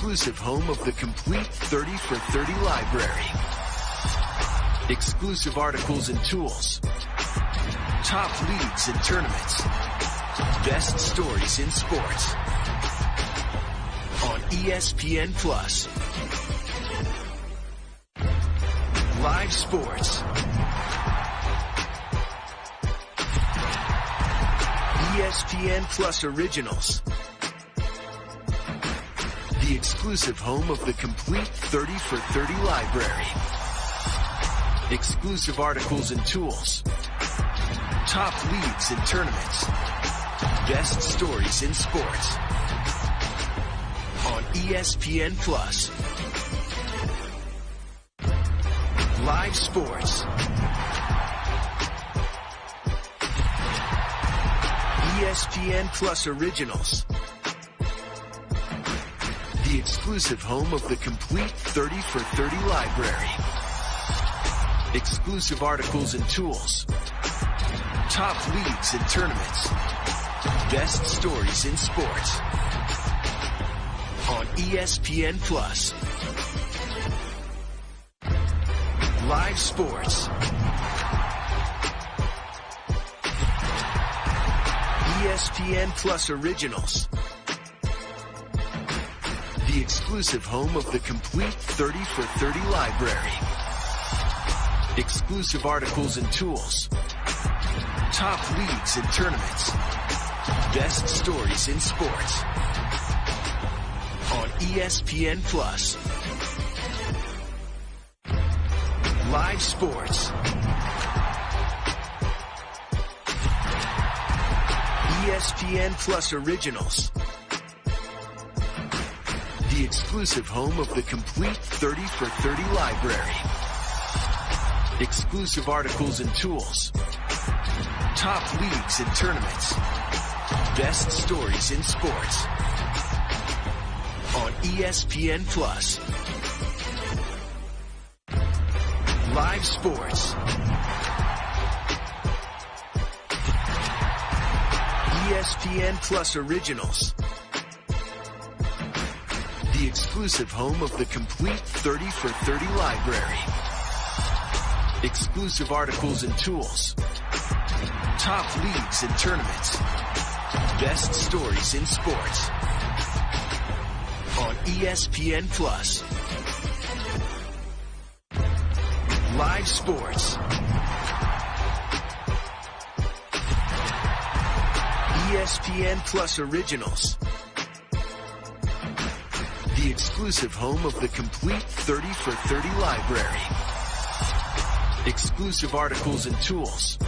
exclusive home of the complete 30 for 30 library. Exclusive articles and tools. Top leagues and tournaments. Best stories in sports. On ESPN Plus. Live sports. ESPN Plus Originals. The exclusive home of the complete 30 for 30 library. Exclusive articles and tools. Top leagues and tournaments. Best stories in sports. On ESPN Plus. Live sports. ESPN Plus Originals. The exclusive home of the complete 30 for 30 library. Exclusive articles and tools. Top leagues and tournaments. Best stories in sports. On ESPN Plus. Live sports. ESPN Plus Originals. The exclusive home of the complete 30 for 30 library. Exclusive articles and tools. Top leagues and tournaments. Best stories in sports. On ESPN Plus. Live sports. ESPN Plus Originals. The exclusive home of the complete 30 for 30 library. Exclusive articles and tools. Top leagues and tournaments. Best stories in sports. On ESPN Plus. Live sports. ESPN Plus Originals. The exclusive home of the complete 30 for 30 library. Exclusive articles and tools. Top leagues and tournaments. Best stories in sports. On ESPN Plus. Live sports. ESPN Plus Originals. The exclusive home of the complete 30 for 30 library. Exclusive articles and tools.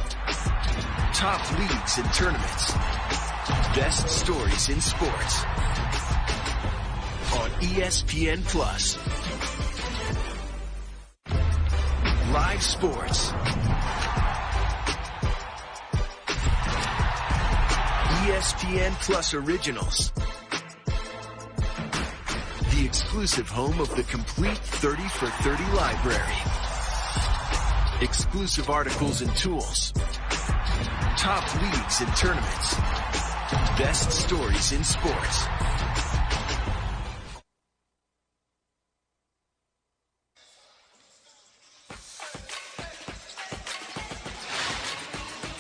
Top leagues and tournaments. Best stories in sports. On ESPN Plus. Live sports. ESPN Plus Originals. The exclusive home of the complete 30 for 30 library. Exclusive articles and tools. Top leagues and tournaments. Best stories in sports.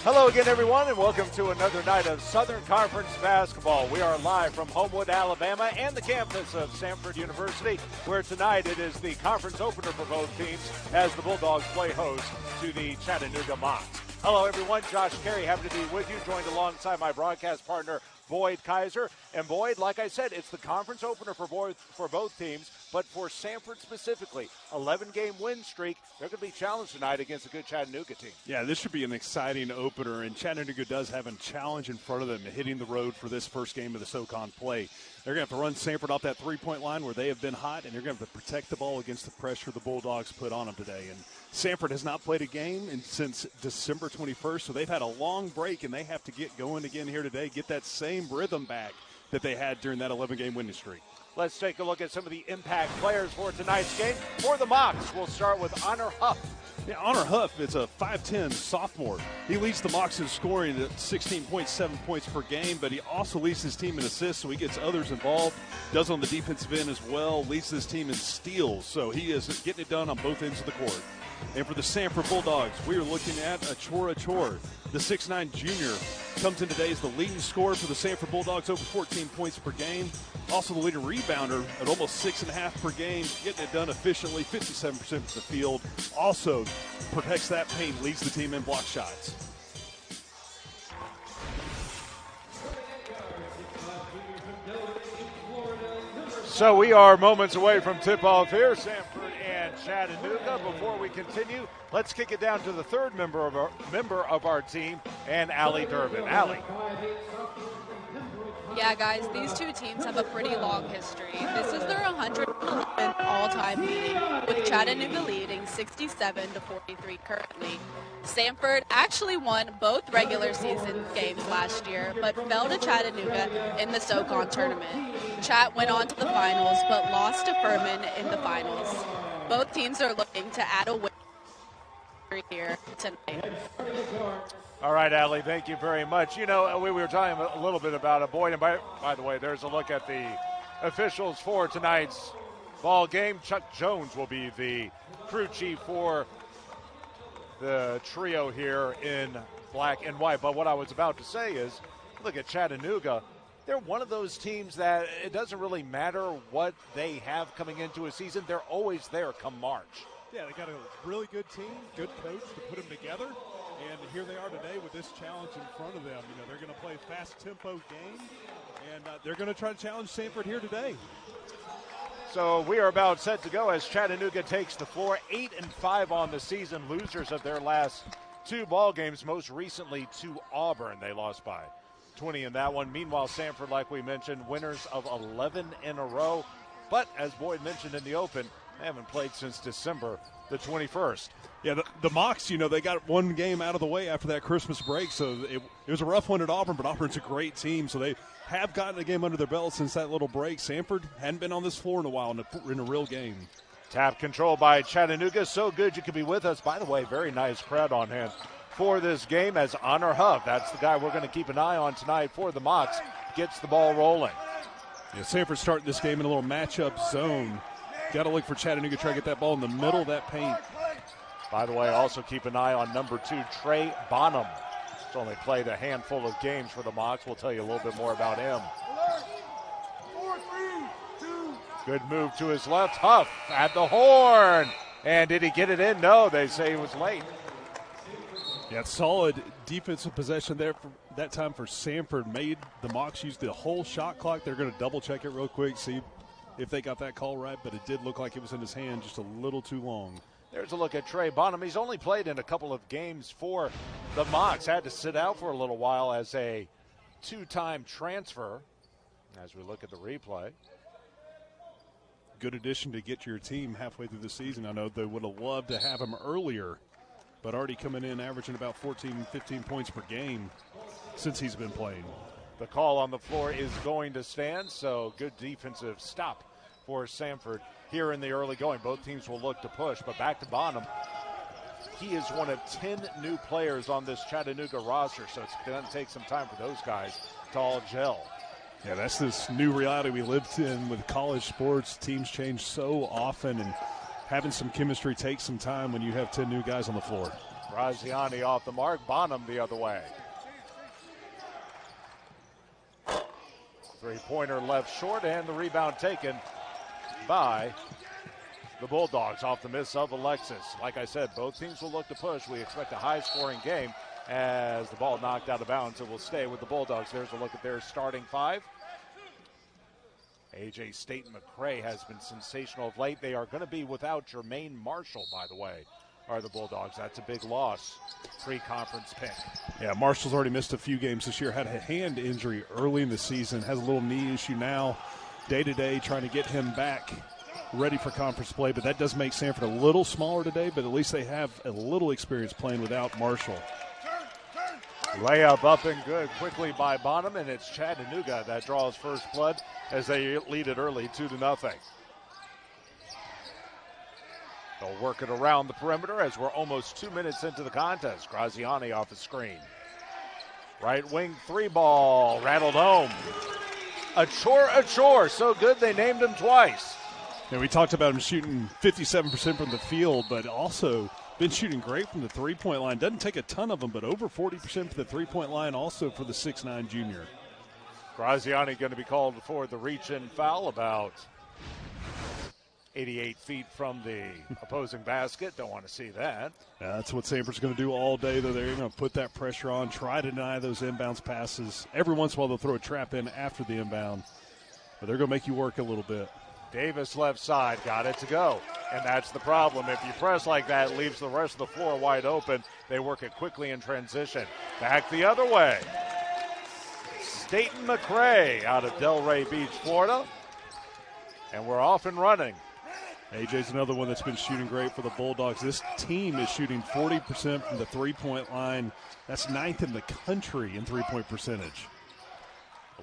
Hello again, everyone, and welcome to another night of Southern Conference basketball. We are live from Homewood, Alabama, and the campus of Samford University, where tonight it is the conference opener for both teams as the Bulldogs play host to the Chattanooga Mocs. Hello, everyone. Josh Carey, happy to be with you, joined alongside my broadcast partner, Boyd Kaiser. And Boyd, like I said, it's the conference opener for both teams, but for Samford specifically, 11-game win streak. They're going to be challenged tonight against a good Chattanooga team. Yeah, this should be an exciting opener, and Chattanooga does have a challenge in front of them hitting the road for this first game of the SoCon play. They're going to have to run Samford off that three-point line where they have been hot, and they're going to have to protect the ball against the pressure the Bulldogs put on them today. And Samford has not played a game since December 21st, so they've had a long break, and they have to get going again here today, get that same rhythm back that they had during that 11-game winning streak. Let's take a look at some of the impact players for tonight's game. For the Mocs, we'll start with Honor Huff. Yeah, Honor Huff is a 5'10 sophomore. He leads the Mocs in scoring at 16.7 points per game, but he also leads his team in assists, so he gets others involved. Does on the defensive end as well, leads his team in steals, so he is getting it done on both ends of the court. And for the Samford Bulldogs, we are looking at Achor. The 6'9 junior comes in today as the leading scorer for the Samford Bulldogs, over 14 points per game. Also the leading rebounder at almost 6.5 per game, getting it done efficiently, 57% from the field. Also protects that paint, leads the team in block shots. So we are moments away from tip-off here, Samford and Chattanooga. Before we continue, let's kick it down to the third member of our team, and Allie Durbin. Allie. Yeah, guys, these two teams have a pretty long history. This is their 111th all-time meeting, with Chattanooga leading 67-43 currently. Samford actually won both regular season games last year, but fell to Chattanooga in the SoCon tournament. Chat went on to the finals, but lost to Furman in the finals. Both teams are looking to add a win here tonight. All right, Allie, thank you very much. You know, we were talking a little bit about it. Boyd, and by the way, there's a look at the officials for tonight's ball game. Chuck Jones will be the crew chief for the trio here in black and white. But what I was about to say is, look at Chattanooga. They're one of those teams that it doesn't really matter what they have coming into a season. They're always there come March. Yeah, they got a really good team, good coach to put them together. And here they are today with this challenge in front of them. You know, they're going to play a fast-tempo game, and they're going to try to challenge Samford here today. So we are about set to go as Chattanooga takes the floor. 8-5 on the season, losers of their last two ball games, most recently to Auburn. They lost by 20 in that one. Meanwhile, Samford, like we mentioned, winners of 11 in a row. But as Boyd mentioned in the open, they haven't played since December the 21st. Yeah, the Mocs, you know, they got one game out of the way after that Christmas break, so it was a rough one at Auburn, but Auburn's a great team, so they have gotten a game under their belt since that little break. Samford hadn't been on this floor in a while in a real game. Tap control by Chattanooga. So good you could be with us. By the way, very nice crowd on hand for this game as Honor Huff, that's the guy we're going to keep an eye on tonight for the Mocs, gets the ball rolling. Yeah, Samford starting this game in a little matchup zone. Got to look for Chattanooga to try to get that ball in the middle of that paint. By the way, also keep an eye on number 2, Trey Bonham. He's only played a handful of games for the Mocs. We'll tell you a little bit more about him. Good move to his left. Huff at the horn. And did he get it in? No, they say he was late. Yeah, solid defensive possession there for that time for Samford. Made the Mocs use the whole shot clock. They're going to double check it real quick, see if they got that call right, but it did look like it was in his hand just a little too long. There's a look at Trey Bonham. He's only played in a couple of games for the Mocs. Had to sit out for a little while as a two-time transfer. As we look at the replay. Good addition to get your team halfway through the season. I know they would have loved to have him earlier, but already coming in averaging about 14, 15 points per game since he's been playing. The call on the floor is going to stand, so good defensive stop for Samford here in the early going. Both teams will look to push, but back to Bonham. He is one of 10 new players on this Chattanooga roster, so it's going to take some time for those guys to all gel. Yeah, that's this new reality we lived in with college sports. Teams change so often, and having some chemistry takes some time when you have 10 new guys on the floor. Graziani off the mark, Bonham the other way. Three-pointer left short, and the rebound taken by the Bulldogs off the miss of Alexis. Like I said, both teams will look to push. We expect a high-scoring game as the ball knocked out of bounds. It will stay with the Bulldogs. There's a look at their starting five. A.J. Staton-McCray has been sensational of late. They are going to be without Jermaine Marshall, by the way, are the Bulldogs. That's a big loss. Pre-conference pick. Yeah, Marshall's already missed a few games this year. Had a hand injury early in the season. Has a little knee issue now. Day-to-day trying to get him back ready for conference play. But that does make Samford a little smaller today, but at least they have a little experience playing without Marshall. Layup up and good quickly by Bonham, and it's Chattanooga that draws first blood as they lead it early 2-0. They'll work it around the perimeter as we're almost 2 minutes into the contest. Graziani off the screen. Right wing three ball, rattled home. Achor, so good they named him twice. And we talked about him shooting 57% from the field, but also been shooting great from the three-point line. Doesn't take a ton of them, but over 40% from the three-point line also for the 6'9 junior. Graziani going to be called for the reach-in foul about 88 feet from the opposing basket. Don't want to see that. Yeah, that's what Samford's going to do all day, though. They're going to put that pressure on, try to deny those inbounds passes. Every once in a while they'll throw a trap in after the inbound, but they're going to make you work a little bit. Davis left side, got it to go. And that's the problem. If you press like that, it leaves the rest of the floor wide open. They work it quickly in transition. Back the other way. Staton-McCray out of Delray Beach, Florida. And we're off and running. AJ's another one that's been shooting great for the Bulldogs. This team is shooting 40% from the three-point line. That's 9th in the country in three-point percentage.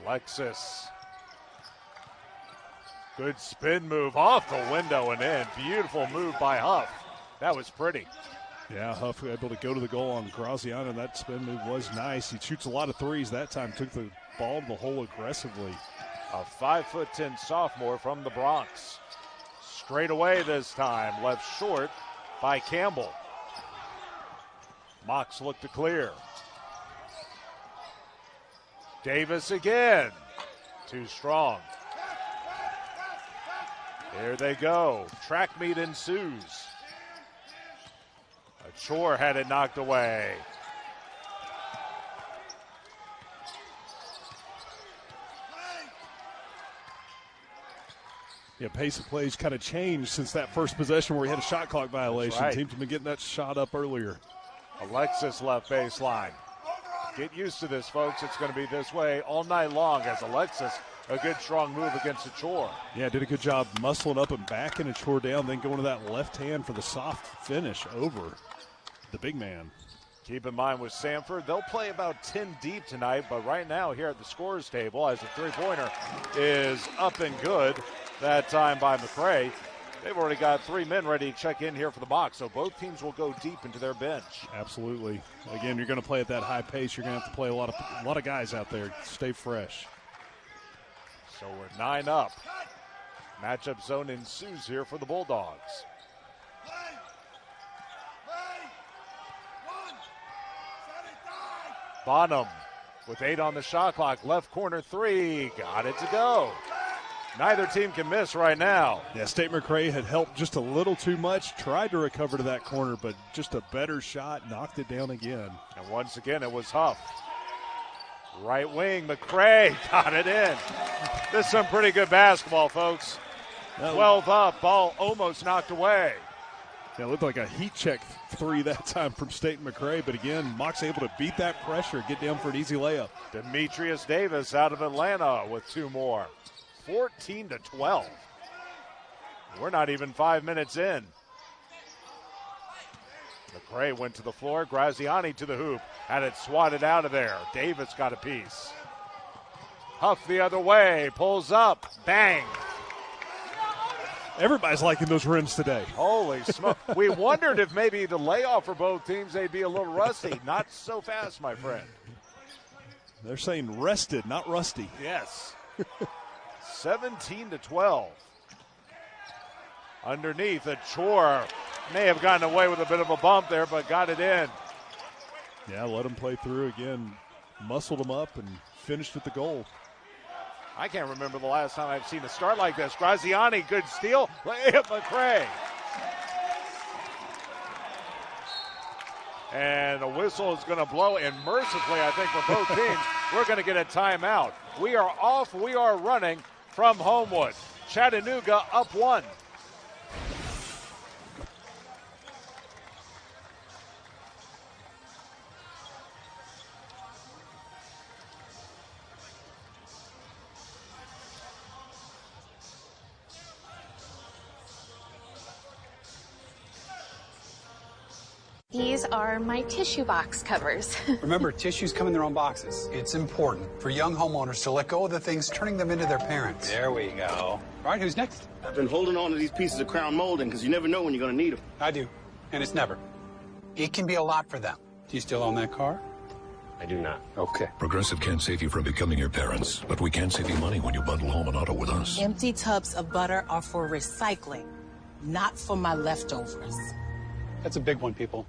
Alexis. Good spin move off the window and in. Beautiful move by Huff. That was pretty. Yeah, Huff able to go to the goal on Graziano. That spin move was nice. He shoots a lot of threes that time. Took the ball to the hole aggressively. A 5'10" sophomore from the Bronx. Straight away this time. Left short by Campbell. Mox looked to clear. Davis again. Too strong. Here they go. Track meet ensues. Achor had it knocked away. Yeah, pace of plays kind of changed since that first possession where he had a shot clock violation. Right. Teams have been getting that shot up earlier. Alexis left baseline. Get used to this, folks. It's going to be this way all night long as Alexis, a good strong move against Achor. Yeah, did a good job muscling up and backing Achor down, then going to that left hand for the soft finish over the big man. Keep in mind with Samford, they'll play about 10 deep tonight, but right now here at the scorers table, as the three-pointer is up and good, that time by McCray, they've already got 3 men ready to check in here for the box, so both teams will go deep into their bench. Absolutely. Again, you're going to play at that high pace. You're going to have to play a lot of guys out there. Stay fresh. So we're 9 up. Matchup zone ensues here for the Bulldogs. Bonham with 8 on the shot clock. Left corner 3. Got it to go. Neither team can miss right now. Yeah, Staton-McCray had helped just a little too much. Tried to recover to that corner, but just a better shot. Knocked it down again. And once again, it was Huff. Right wing, McCray got it in. This is some pretty good basketball, folks. 12 up, ball almost knocked away. Yeah, it looked like a heat check 3 that time from Staton-McCray, but again, Mock's able to beat that pressure, get down for an easy layup. Demetrius Davis out of Atlanta with 2 more. 14-12. We're not even 5 minutes in. McCray went to the floor. Graziani to the hoop. Had it swatted out of there. Davis got a piece. Huff the other way. Pulls up. Bang. Everybody's liking those rims today. Holy smoke. We wondered if maybe the layoff for both teams, they'd be a little rusty. Not so fast, my friend. They're saying rested, not rusty. Yes. 17-12. Underneath, Achor may have gotten away with a bit of a bump there, but got it in. Yeah, let him play through again. Muscled him up and finished at the goal. I can't remember the last time I've seen a start like this. Graziani, good steal. Layup, McCray. And a whistle is going to blow, and mercifully, I think, for both teams, we're going to get a timeout. We are off. We are running from Homewood. Chattanooga up 1. These are my tissue box covers. Remember, tissues come in their own boxes. It's important for young homeowners to let go of the things turning them into their parents. There we go. All right, who's next? I've been holding on to these pieces of crown molding because you never know when you're going to need them. I do, and it's never. It can be a lot for them. Do you still own that car? I do not. Okay. Progressive can't save you from becoming your parents, but we can save you money when you bundle home and auto with us. Empty tubs of butter are for recycling, not for my leftovers. That's a big one, people.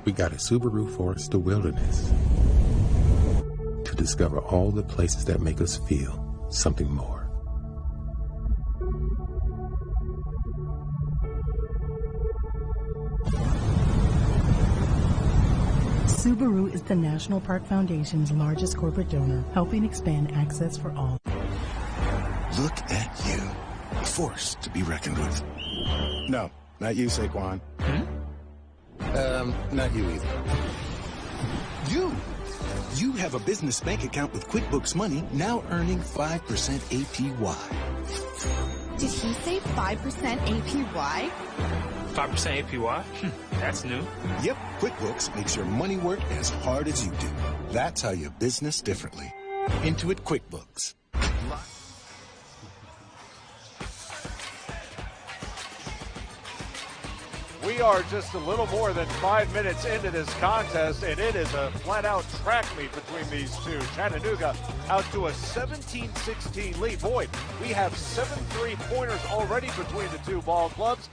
We got a Subaru Forest the Wilderness to discover all the places that make us feel something more. Subaru is the National Park Foundation's largest corporate donor, helping expand access for all. Look at you, a force to be reckoned with. No, not you, Saquon. Not you either. You have a business bank account with QuickBooks Money now earning 5% APY. Did he say 5% APY? 5% APY? That's new. Yep, QuickBooks makes your money work as hard as you do. That's how you business differently. Intuit QuickBooks. We are just a little more than 5 minutes into this contest, and it is a flat-out track meet between these two. Chattanooga out to a 17-16 lead. Boy, we have 7 3-pointers already between the two ball clubs.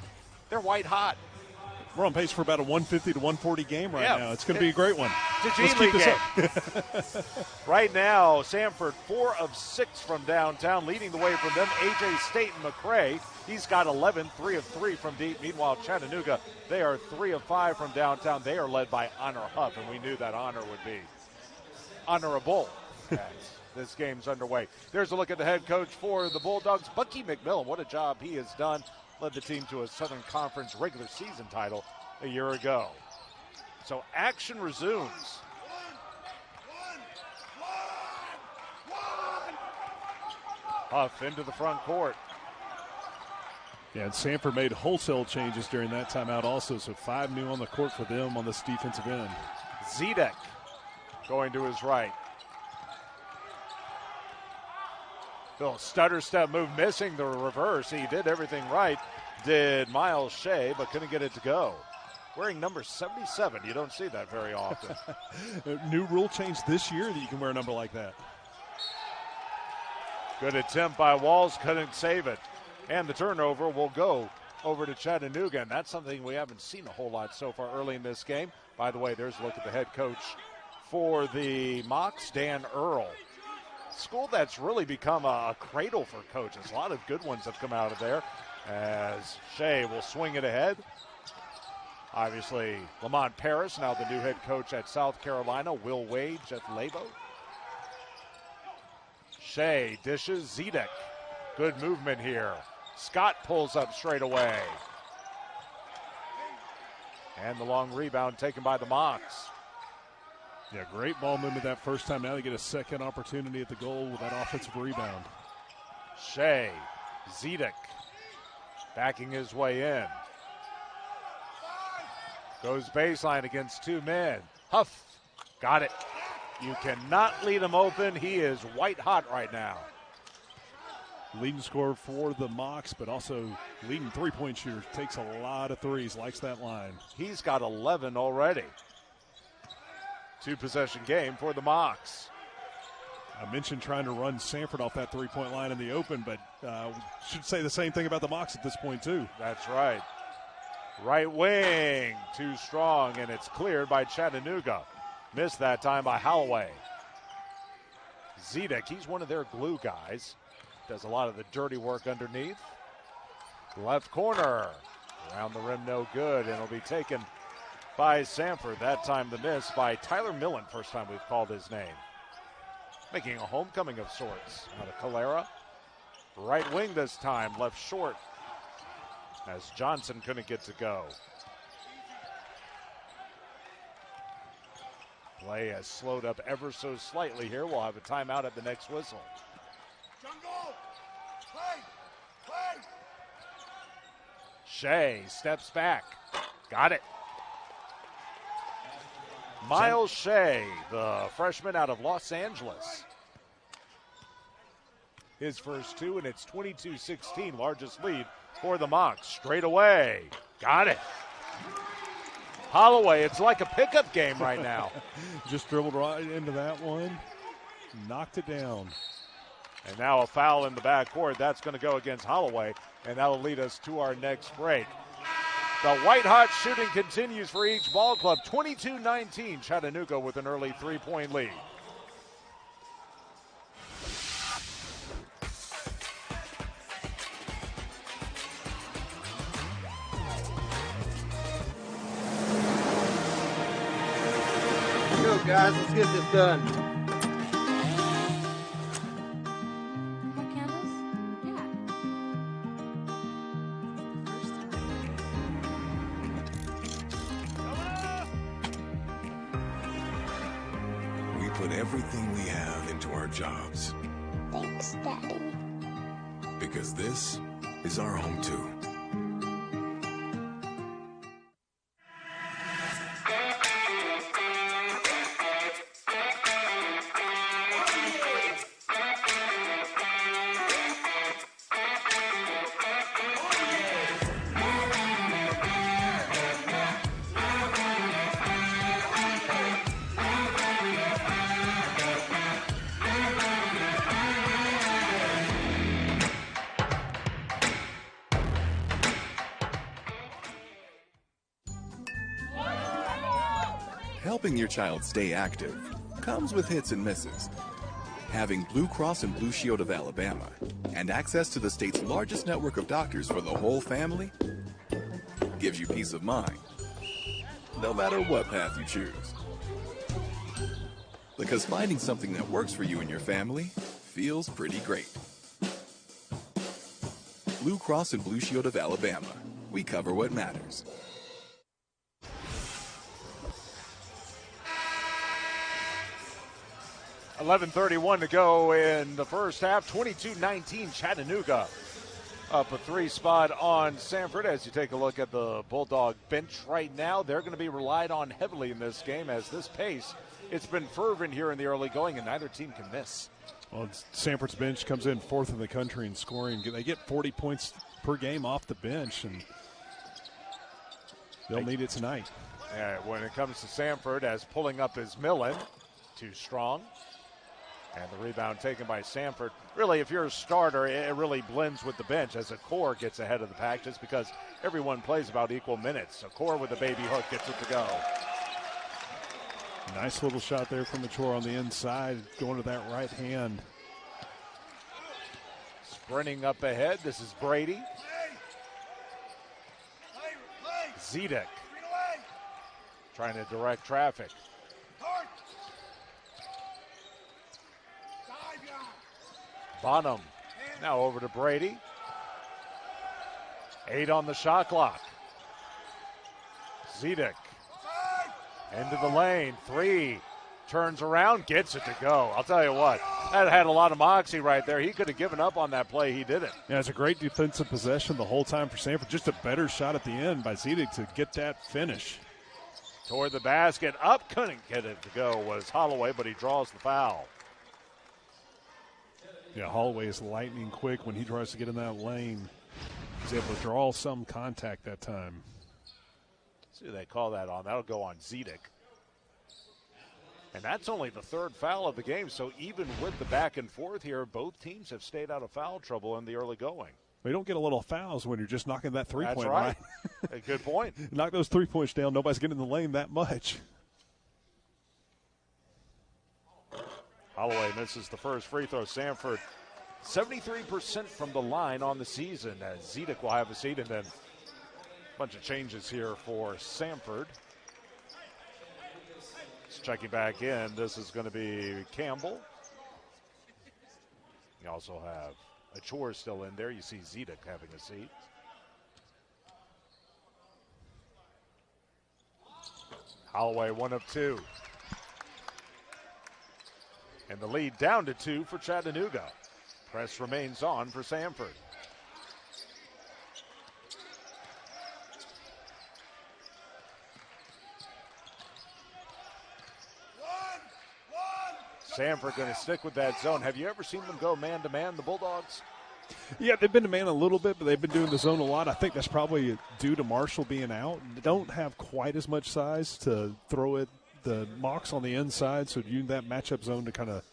They're white hot. We're on pace for about a 150 to 140 game right now. It's going to be a great one. The G League game. Right now, Samford 4 of 6 from downtown, leading the way from them. AJ Staton-McCray, he's got 11, 3 of 3 from deep. Meanwhile, Chattanooga, they are 3 of 5 from downtown. They are led by Honor Huff, and we knew that honor would be honorable as this game's underway. There's a look at the head coach for the Bulldogs, Bucky McMillan. What a job he has done. Led the team to a Southern Conference regular season title a year ago. So action resumes. Huff into the front court. Yeah, and Samford made wholesale changes during that timeout also, so 5 new on the court for them on this defensive end. Zedek going to his right. Bill stutter step move, missing the reverse. He did everything right, did Miles Shea, but couldn't get it to go. Wearing number 77, you don't see that very often. New rule change this year that you can wear a number like that. Good attempt by Walls, couldn't save it. And the turnover will go over to Chattanooga, and that's something we haven't seen a whole lot so far early in this game. By the way, there's a look at the head coach for the Mocs, Dan Earl. School that's really become a cradle for coaches. A lot of good ones have come out of there as Shea will swing it ahead. Obviously, Lamont Paris, now the new head coach at South Carolina. Will Wade, Jeff Labo. Shea dishes, Zedek. Good movement here. Scott pulls up straight away. And the long rebound taken by the Mocs. Yeah, great ball movement that first time. Now they get a second opportunity at the goal with that offensive rebound. Shea, Zedek, backing his way in. Goes baseline against 2 men. Huff, got it. You cannot lead him open. He is white hot right now. Leading scorer for the Mocs, but also leading three-point shooter. Takes a lot of threes, likes that line. He's got 11 already. 2-possession game for the Mocs. I mentioned trying to run Samford off that three-point line in the open, but should say the same thing about the Mocs at this point, too. That's right. Right wing, too strong, and it's cleared by Chattanooga. Missed that time by Holloway. Zedek, he's one of their glue guys. Does a lot of the dirty work underneath. Left corner. Around the rim, no good, and it'll be taken by Samford. That time the miss by Tyler Millen. First time we've called his name. Making a homecoming of sorts out of Calera. Right wing this time, left short as Johnson couldn't get to go. Play has slowed up ever so slightly here. We'll have a timeout at the next whistle. Shea steps back. Got it. Miles Shea, the freshman out of Los Angeles. His first two, and it's 22-16, largest lead for the Mocs. Straight away. Got it. Holloway, it's like a pickup game right now. Just dribbled right into that one. Knocked it down. And now a foul in the backcourt. That's going to go against Holloway, and that'll lead us to our next break. The white-hot shooting continues for each ball club. 22-19, Chattanooga with an early three-point lead. Let's go, guys. Let's get this done. Everything we have into our jobs. Thanks, Daddy. Because this is our home too. Helping your child stay active comes with hits and misses. Having Blue Cross and Blue Shield of Alabama and access to the state's largest network of doctors for the whole family gives you peace of mind, no matter what path you choose. Because finding something that works for you and your family feels pretty great. Blue Cross and Blue Shield of Alabama. We cover what matters. .11:31 to go in the first half. 22-19 Chattanooga up a three spot on Samford. As you take a look at the Bulldog bench right now, they're going to be relied on heavily in this game as this pace, it's been fervent here in the early going, and neither team can miss. Well, Samford's bench comes in fourth in the country in scoring. They get 40 points per game off the bench, and they'll need it tonight. When it comes to Samford, as pulling up is Millen, too strong. And the rebound taken by Samford. Really, if you're a starter, it really blends with the bench as Achor gets ahead of the pack just because everyone plays about equal minutes. Achor with a baby hook gets it to go. Nice little shot there from Achor on the inside, going to that right hand. Sprinting up ahead, this is Brady. Zedek trying to direct traffic. Bonham now over to Brady. 8 on the shot clock. Zedek into the lane. 3 turns around, gets it to go. I'll tell you what, that had a lot of moxie right there. He could have given up on that play. He didn't. Yeah, it's a great defensive possession the whole time for Samford. Just a better shot at the end by Zedek to get that finish. Toward the basket, up, couldn't get it to go was Holloway, but he draws the foul. Yeah, Holloway is lightning quick when he tries to get in that lane. He's able to draw some contact that time. Let's see who they call that on. That'll go on Zedek. And that's only the third foul of the game, so even with the back and forth here, both teams have stayed out of foul trouble in the early going. Well, you don't get a little fouls when you're just knocking that three-point That's right. A good point. Knock those 3 points down. Nobody's getting in the lane that much. Holloway misses the first free throw. Samford 73% from the line on the season as Zedek will have a seat, and then a bunch of changes here for Samford. Just checking back in. This is going to be Campbell. You also have Achor still in there. You see Zedek having a seat. Holloway 1 of 2. And the lead down to 2 for Chattanooga. Press remains on for Samford. Samford going to stick with that zone. Have you ever seen them go man-to-man, the Bulldogs? Yeah, they've been to man a little bit, but they've been doing the zone a lot. I think that's probably due to Marshall being out. They don't have quite as much size to throw it. The Mocs on the inside, so use that matchup zone to kind of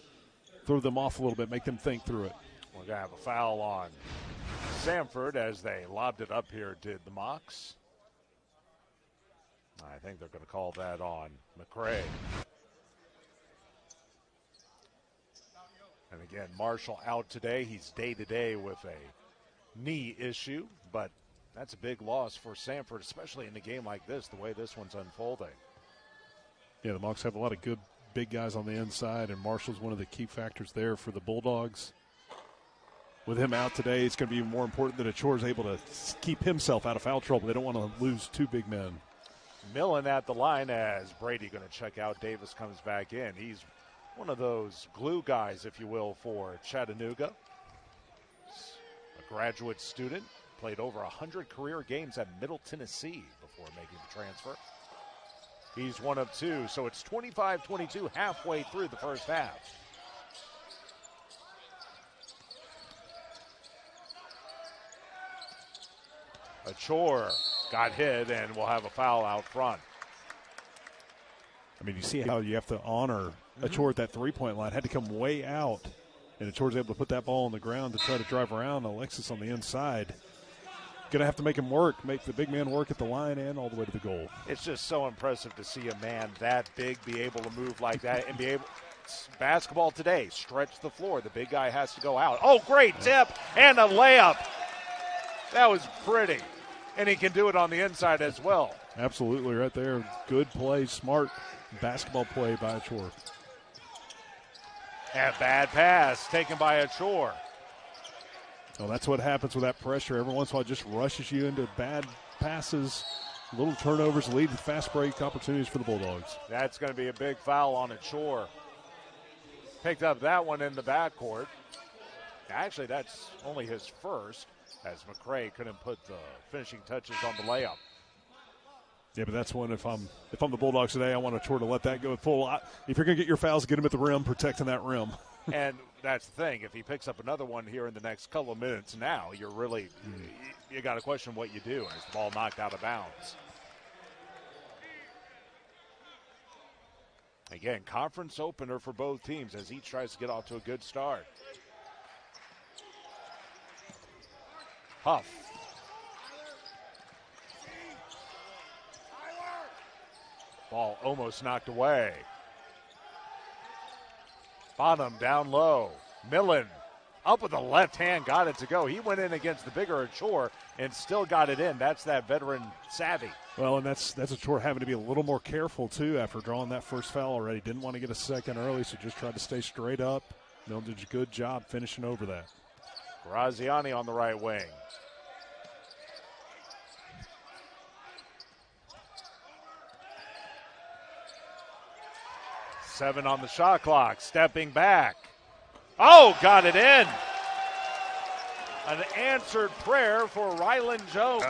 throw them off a little bit, make them think through it. We're going to have a foul on Samford as they lobbed it up here, did the Mocs. I think they're going to call that on McCray. And again, Marshall out today. He's day-to-day with a knee issue, but that's a big loss for Samford, especially in a game like this, the way this one's unfolding. Yeah, the Mocs have a lot of good big guys on the inside, and Marshall's one of the key factors there for the Bulldogs. With him out today, it's going to be even more important that Achor is able to keep himself out of foul trouble. They don't want to lose two big men. Millen at the line as Brady going to check out. Davis comes back in. He's one of those glue guys, if you will, for Chattanooga. A graduate student, played over 100 career games at Middle Tennessee before making the transfer. He's one of two, so it's 25-22 halfway through the first half. Achor got hit and will have a foul out front. I mean, you see how you have to honor Achor at that three-point line. Had to come way out, and Achor's able to put that ball on the ground to try to drive around Alexis on the inside. Going to have to make him work, make the big man work at the line and all the way to the goal. It's just so impressive to see a man that big be able to move like that and be able – basketball today, stretch the floor. The big guy has to go out. Oh, great tip and a layup. That was pretty. And he can do it on the inside as well. Absolutely right there. Good play, smart basketball play by Achor. A bad pass taken by Achor. Well, that's what happens with that pressure. Every once in a while it just rushes you into bad passes. Little turnovers lead to fast break opportunities for the Bulldogs. That's going to be a big foul on Achor. Picked up that one in the backcourt. Actually, that's only his first, as McCray couldn't put the finishing touches on the layup. Yeah, but that's one, if I'm the Bulldogs today, I want Achor to let that go full. If you're going to get your fouls, get him at the rim, protecting that rim. And that's the thing. If he picks up another one here in the next couple of minutes now, you're really you got to question what you do as the ball knocked out of bounds. Again, conference opener for both teams as each tries to get off to a good start. Huff. Ball almost knocked away. Bonham down low. Millen up with the left hand, got it to go. He went in against the bigger Achor and still got it in. That's that veteran savvy. Well, and that's Achor having to be a little more careful, too, after drawing that first foul already. Didn't want to get a second early, so just tried to stay straight up. Millen did a good job finishing over that. Graziani on the right wing. Seven on the shot clock, stepping back. Oh, got it in. An answered prayer for Ryland Jones.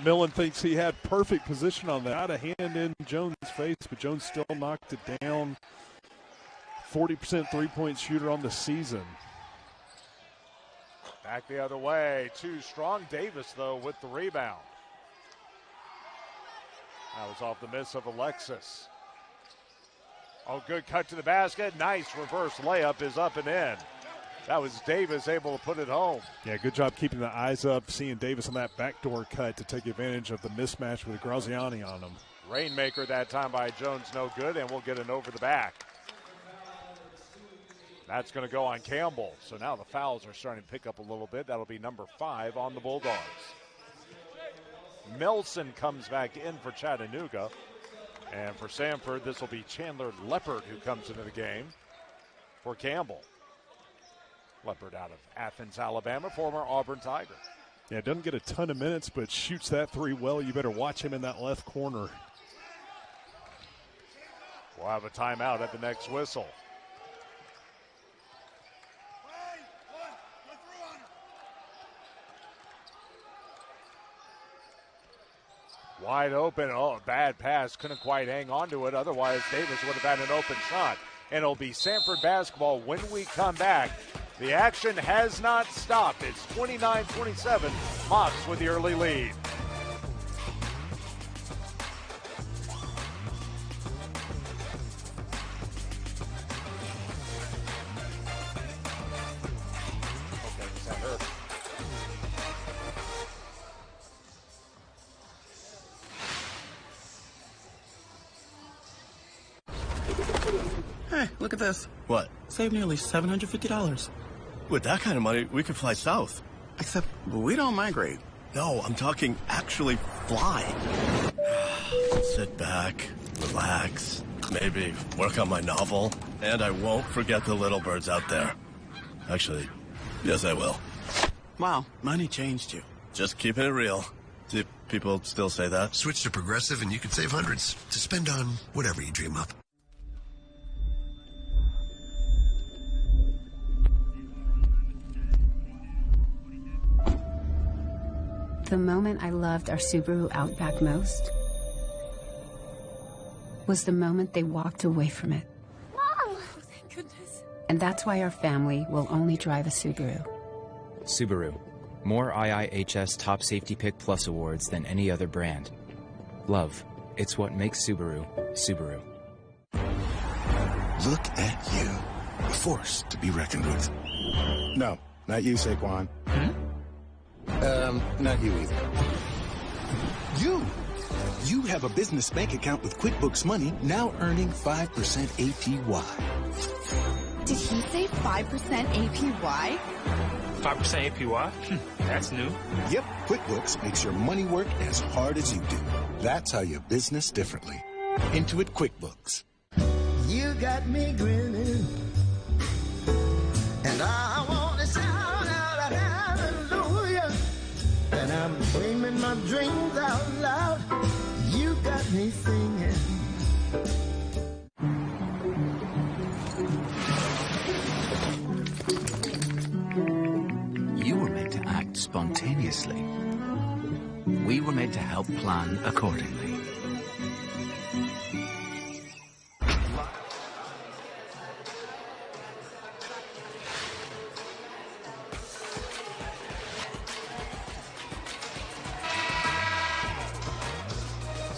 Millen thinks he had perfect position on that. Got a hand in Jones' face, but Jones still knocked it down. 40% three-point shooter on the season. Back the other way. Too strong. Davis, though, with the rebound. That was off the miss of Alexis. Oh, good cut to the basket. Nice reverse layup is up and in. That was Davis able to put it home. Yeah, good job keeping the eyes up, seeing Davis on that backdoor cut to take advantage of the mismatch with Graziani on him. Rainmaker that time by Jones, no good, and we'll get an over the back. That's going to go on Campbell. So now the fouls are starting to pick up a little bit. That'll be number 5 on the Bulldogs. Melson comes back in for Chattanooga. And for Samford, this will be Chandler Leopard who comes into the game for Campbell. Leopard out of Athens, Alabama, former Auburn Tiger. Yeah, doesn't get a ton of minutes, but shoots that three well. You better watch him in that left corner. We'll have a timeout at the next whistle. Wide open. Oh, a bad pass. Couldn't quite hang on to it. Otherwise, Davis would have had an open shot. and it'll be Samford basketball when we come back. The action has not stopped. It's 29-27. Mocs with the early lead. Hey, look at this. What? Saved nearly $750. With that kind of money, we could fly south. Except we don't migrate. No, I'm talking actually fly. Sit back, relax, maybe work on my novel, and I won't forget the little birds out there. Actually, yes, I will. Wow, money changed you. Just keeping it real. Do people still say that? Switch to Progressive and you can save hundreds to spend on whatever you dream up. The moment I loved our Subaru Outback most was the moment they walked away from it. Mom! Thank goodness. And that's why our family will only drive a Subaru. Subaru. More IIHS Top Safety Pick Plus awards than any other brand. Love. It's what makes Subaru, Subaru. Look at you. A force to be reckoned with. No, not you, Saquon. Not you either. You have a business bank account with QuickBooks Money now earning 5% APY. Did he say 5% APY? 5% APY? That's new. Yep, QuickBooks makes your money work as hard as you do. That's how you business differently. Intuit QuickBooks. You got me grinning, and I want to shout out a hallelujah, and I'm screaming my dreams out loud. You got me singing. You were meant to act spontaneously. We were meant to help plan accordingly.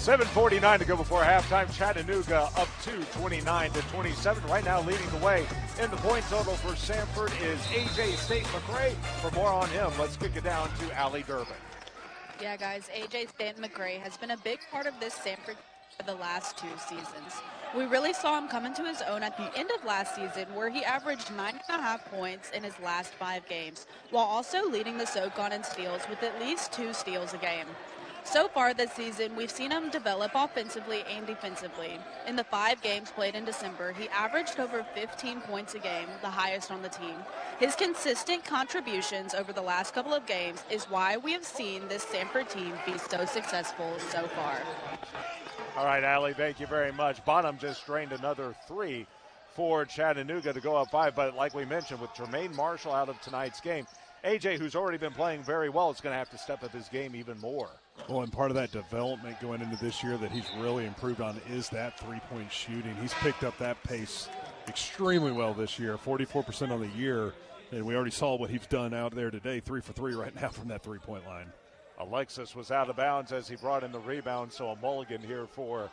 $7:49 to go before halftime. Chattanooga up to 29-27. Right now leading the way in the point total for Samford is A.J. Staton-McCray. For more on him, let's kick it down to Allie Durbin. Yeah, guys, A.J. Staton-McCray has been a big part of this Samford for the last 2 seasons. We really saw him come into his own at the end of last season, where he averaged 9.5 points in his last 5 games, while also leading the SoCon in steals with at least 2 steals a game. So far this season, we've seen him develop offensively and defensively. In the 5 games played in December, he averaged over 15 points a game, the highest on the team. His consistent contributions over the last couple of games is why we have seen this Samford team be so successful so far. All right, Allie, thank you very much. Bonham just drained another 3 for Chattanooga to go up 5, but like we mentioned, with Jermaine Marshall out of tonight's game, AJ, who's already been playing very well, is going to have to step up his game even more. Well, and part of that development going into this year that he's really improved on is that three-point shooting. He's picked up that pace extremely well this year, 44% on the year, and we already saw what he's done out there today, 3 for 3 right now from that three-point line. Alexis was out of bounds as he brought in the rebound, so a mulligan here for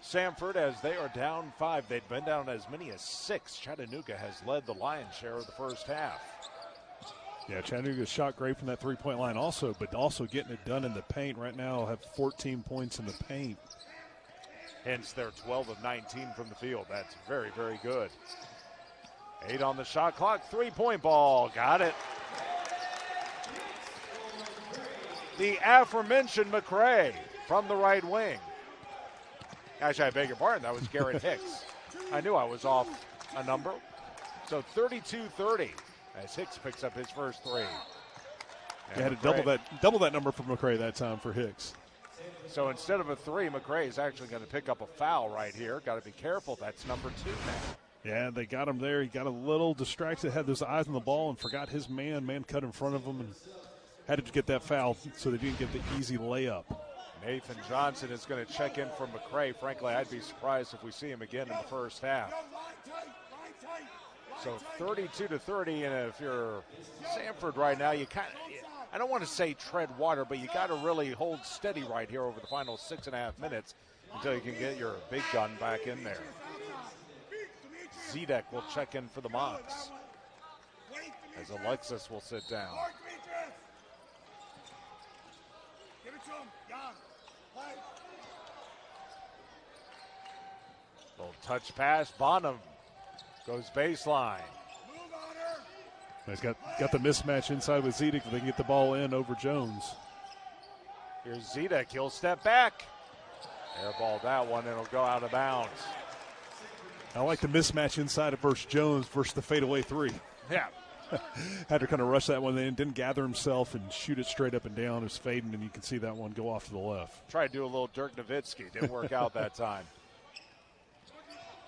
Samford as they are down 5. They'd been down as many as 6. Chattanooga has led the lion's share of the first half. Yeah, Chattanooga shot great from that three-point line also, but also getting it done in the paint. Right now have 14 points in the paint. Hence they're 12 of 19 from the field. That's very, very good. 8 on the shot clock, three-point ball. Got it. The aforementioned McCray from the right wing. Actually, I beg your pardon, that was Garrett Hicks. I knew I was off a number. So 32-30. As Hicks picks up his first 3. They had to double that number for McCray that time for Hicks. So instead of a 3, McCray is actually going to pick up a foul right here. Got to be careful. That's number 2 now. Yeah, they got him there. He got a little distracted, had his eyes on the ball, and forgot his man. Man cut in front of him and had to get that foul so they didn't get the easy layup. Nathan Johnson is going to check in for McCray. Frankly, I'd be surprised if we see him again in the first half. So 32-30, and if you're Samford right now, you kind of, I don't want to say tread water, but you got to really hold steady right here over the final 6.5 minutes until you can get your big gun back in there. Zedek will check in for the Mocs as Alexis will sit down. Little touch pass, Bonham goes baseline. He's got the mismatch inside with Zedek, but they can get the ball in over Jones. Here's Zedek, he'll step back. Airball that one, it'll go out of bounds. I like the mismatch inside of versus Jones versus the fadeaway three. Yeah. Had to kind of rush that one in, didn't gather himself and shoot it straight up and down. It was fading, and you can see that one go off to the left. Tried to do a little Dirk Nowitzki. Didn't work out that time.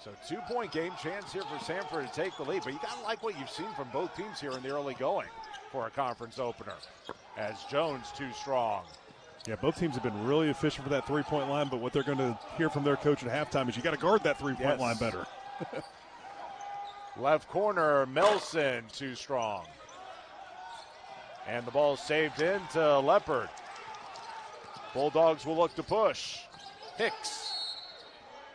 So 2-point game chance here for Samford to take the lead. But you got to like what you've seen from both teams here in the early going for a conference opener. As Jones too strong. Yeah, both teams have been really efficient for that three-point line, but what they're going to hear from their coach at halftime is you got to guard that three-point line better. Left corner, Melson too strong. And the ball saved into Leopard. Bulldogs will look to push. Hicks.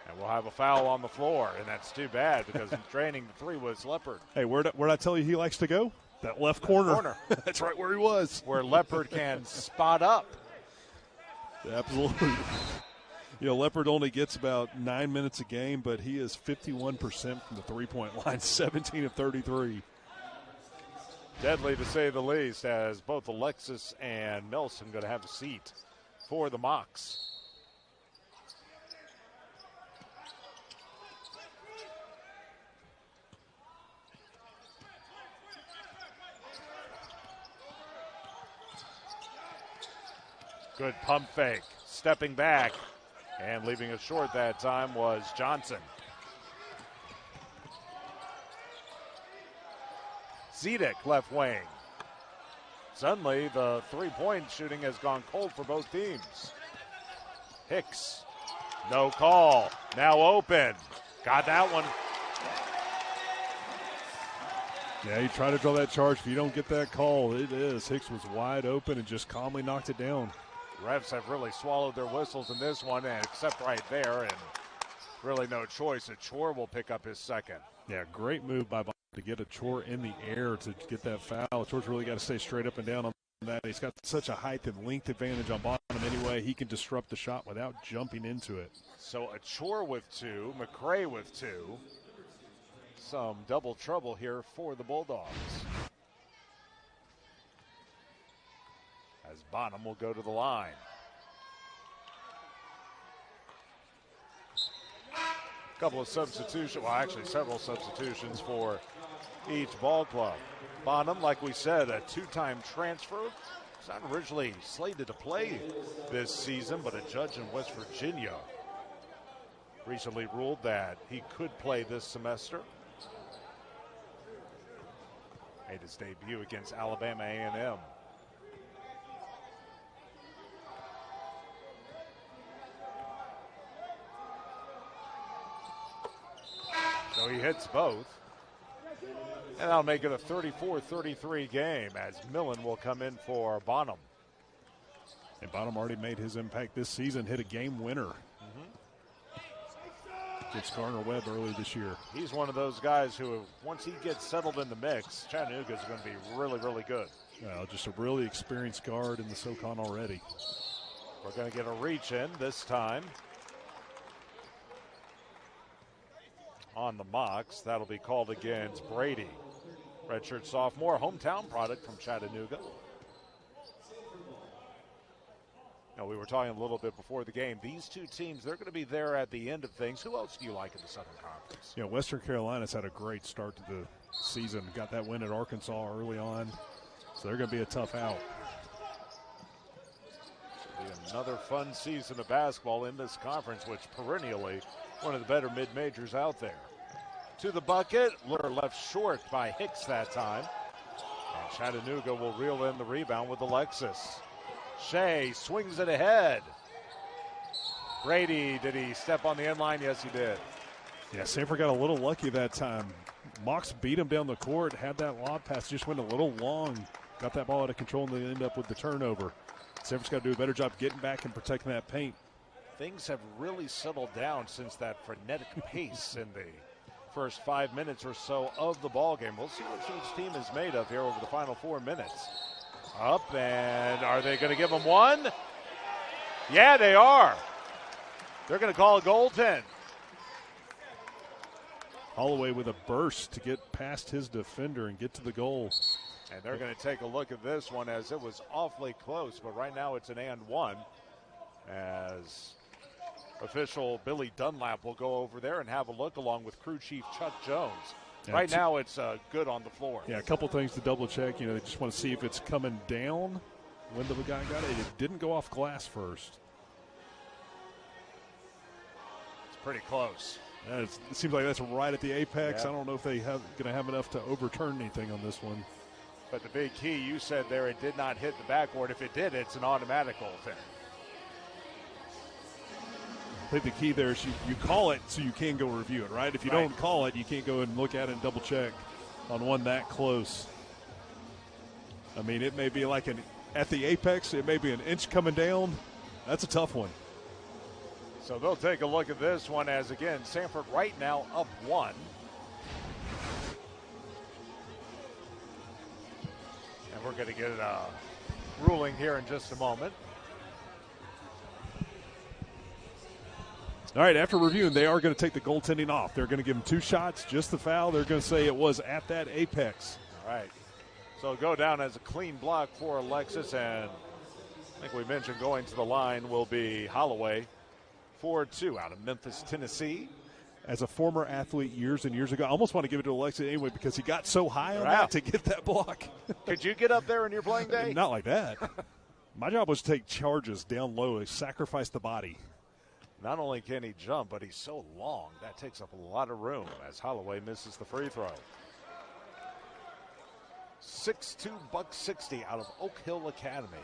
And we'll have a foul on the floor, and that's too bad because draining the three was Leopard. Hey, where'd I tell you he likes to go? That left corner. That's right where he was. Where Leopard can spot up. Absolutely. You know, Leopard only gets about 9 minutes a game, but he is 51% from the three-point line, 17 of 33. Deadly to say the least, as both Alexis and Nelson going to have a seat for the Mocs. Good pump fake, stepping back, and leaving it short that time was Johnson. Zedek left wing. Suddenly, the three-point shooting has gone cold for both teams. Hicks, no call, now open. Got that one. Yeah, you try to draw that charge. If you don't get that call, it is. Hicks was wide open and just calmly knocked it down. Refs have really swallowed their whistles in this one, and except right there, and really no choice. Achor will pick up his second. Yeah, great move by Bonham to get Achor in the air to get that foul. Achor's really got to stay straight up and down on that. He's got such a height and length advantage on Bonham anyway. He can disrupt the shot without jumping into it. So Achor with two, McCray with two. Some double trouble here for the Bulldogs. As Bonham will go to the line. A couple of substitutions, well actually several substitutions for each ball club. Bonham, like we said, a two-time transfer. He's not originally slated to play this season, but a judge in West Virginia recently ruled that he could play this semester. Made his debut against Alabama A&M. So he hits both. And that'll make it a 34-33 game as Millen will come in for Bonham. And Bonham already made his impact this season, hit a game winner. Against Garner-Webb early this year. He's one of those guys who, once he gets settled in the mix, Chattanooga is going to be really, really good. Well, just a really experienced guard in the SoCon already. We're going to get a reach in this time. On the Mocs, that'll be called against Brady. Redshirt sophomore, hometown product from Chattanooga. Now, we were talking a little bit before the game. These two teams, they're going to be there at the end of things. Who else do you like in the Southern Conference? Yeah, Western Carolina's had a great start to the season. Got that win at Arkansas early on. So they're going to be a tough out. It'll be another fun season of basketball in this conference, which perennially one of the better mid-majors out there. To the bucket, left short by Hicks that time. And Chattanooga will reel in the rebound with Alexis. Shea swings it ahead. Brady, did he step on the end line? Yes, he did. Yeah, Samford got a little lucky that time. Mox beat him down the court, had that lob pass, just went a little long, got that ball out of control, and they end up with the turnover. Sanford's got to do a better job getting back and protecting that paint. Things have really settled down since that frenetic pace in the first 5 minutes or so of the ball game. We'll see what each team is made of here over the final 4 minutes. Up, and are they going to give them one? Yeah, they are. They're going to call a goaltend. Holloway with a burst to get past his defender and get to the goal. And they're going to take a look at this one as it was awfully close, but right now it's an and one as official Billy Dunlap will go over there and have a look along with crew chief Chuck Jones. Yeah, right now it's good on the floor. Yeah, a couple things to double check. They just want to see if it's coming down when the guy got it. It didn't go off glass first. It's pretty close. It seems like that's right at the apex. Yeah. I don't know if they going to have enough to overturn anything on this one. But the big key, you said there, it did not hit the backboard. If it did, it's an automatic goaltend. I think the key there is you call it so you can go review it, right? If you don't call it, you can't go and look at it and double check on one that close. I mean, it may be like at the apex, it may be an inch coming down. That's a tough one. So they'll take a look at this one as, again, Samford right now up one. And we're going to get a ruling here in just a moment. All right, after reviewing, they are going to take the goaltending off. They're going to give him 2 shots, just the foul. They're going to say it was at that apex. All right. So go down as a clean block for Alexis, and I think we mentioned going to the line will be Holloway, 4-2 out of Memphis, Tennessee. As a former athlete years and years ago, I almost want to give it to Alexis anyway because he got so high on that to get that block. Could you get up there in your playing day? Not like that. My job was to take charges down low and sacrifice the body. Not only can he jump, but he's so long. That takes up a lot of room as Holloway misses the free throw. 6'2", $160 out of Oak Hill Academy.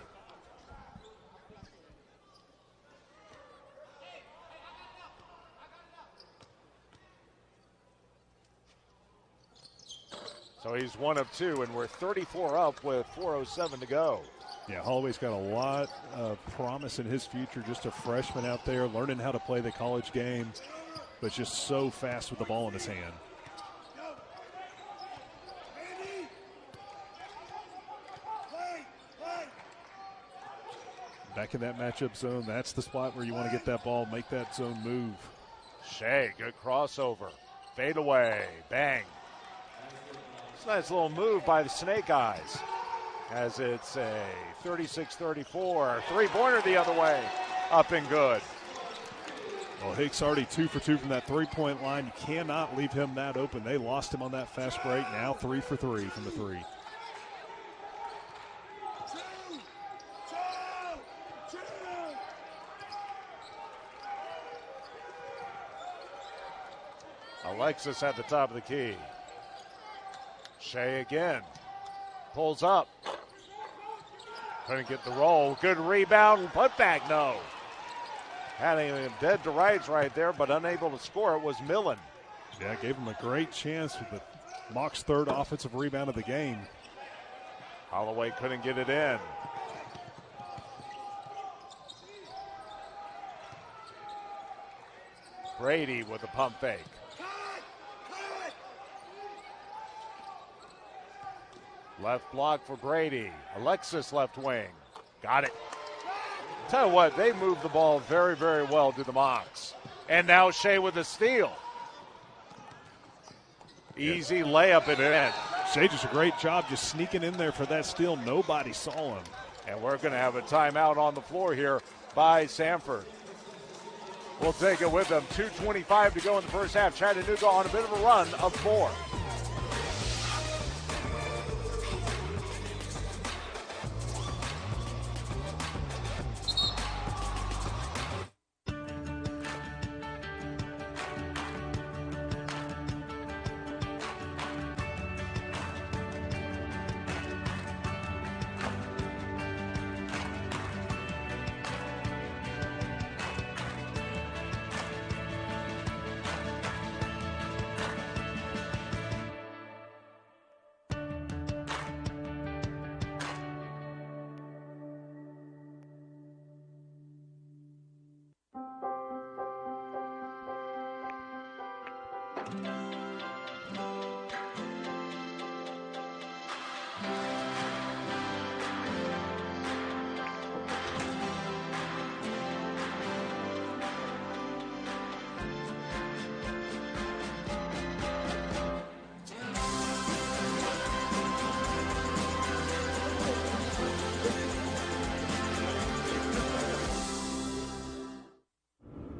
So he's 1 of 2, and we're 34 up with 4:07 to go. Yeah, Holloway's got a lot of promise in his future. Just a freshman out there learning how to play the college game, but just so fast with the ball in his hand. Back in that matchup zone, that's the spot where you want to get that ball, make that zone move. Shea, good crossover. Fade away, bang. It's a nice little move by the Snake Eyes as it's a 36-34. Three-pointer the other way. Up and good. Well, Hicks already 2 for 2 from that three-point line. You cannot leave him that open. They lost him on that fast break. Now 3 for 3 from the three. Alexis at the top of the key. Shea again. Pulls up. Couldn't get the roll. Good rebound. Put back, no. Having him dead to rights right there, but unable to score. It was Millen. Yeah, gave him a great chance with the Mock's 3rd offensive rebound of the game. Holloway couldn't get it in. Brady with a pump fake. Left block for Brady. Alexis left wing. Got it. Tell you what, they moved the ball very, very well to the Mocs. And now Shea with a steal. Easy layup and in. Shea just a great job just sneaking in there for that steal. Nobody saw him. And we're going to have a timeout on the floor here by Samford. We'll take it with them. 2:25 to go in the first half. Chattanooga on a bit of a run of 4.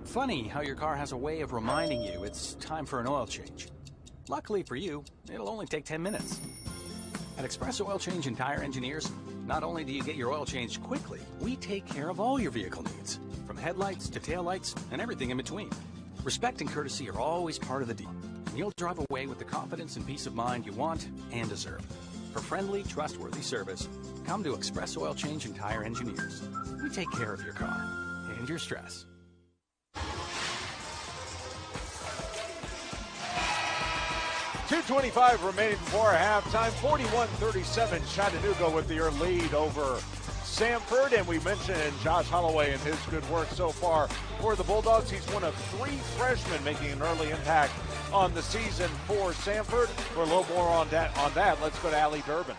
Funny how your car has a way of reminding you it's time for an oil change. Luckily for you, it'll only take 10 minutes. At Express Oil Change and Tire Engineers, not only do you get your oil changed quickly, we take care of all your vehicle needs, from headlights to taillights and everything in between. Respect and courtesy are always part of the deal, and you'll drive away with the confidence and peace of mind you want and deserve. For friendly, trustworthy service, come to Express Oil Change and Tire Engineers. We take care of your car and your stress. 2:25 remaining before halftime. 41-37 Chattanooga with their lead over Samford. And we mentioned Josh Holloway and his good work so far for the Bulldogs. He's one of 3 freshmen making an early impact on the season for Samford. For a little more on that, let's go to Allie Durbin.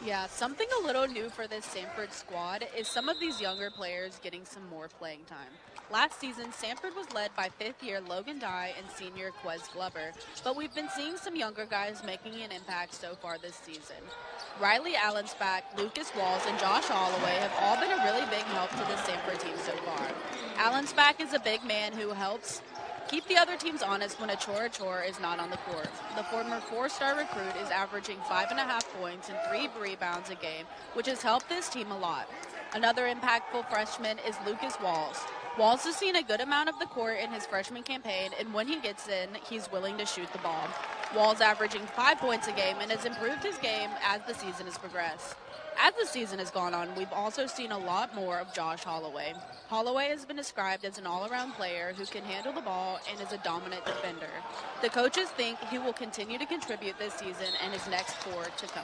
Yeah, something a little new for this Samford squad is some of these younger players getting some more playing time. Last season, Samford was led by 5th-year Logan Dye and senior Quez Glover, but we've been seeing some younger guys making an impact so far this season. Riley Allensbach, Lucas Walls, and Josh Holloway have all been a really big help to the Samford team so far. Allensbach is a big man who helps keep the other teams honest when Achor is not on the court. The former 4-star recruit is averaging 5.5 points and 3 rebounds a game, which has helped this team a lot. Another impactful freshman is Lucas Walls. Walls has seen a good amount of the court in his freshman campaign, and when he gets in, he's willing to shoot the ball. Walls averaging 5 points a game and has improved his game as the season has progressed. As the season has gone on, we've also seen a lot more of Josh Holloway. Holloway has been described as an all-around player who can handle the ball and is a dominant defender. The coaches think he will continue to contribute this season and his next 4 to come.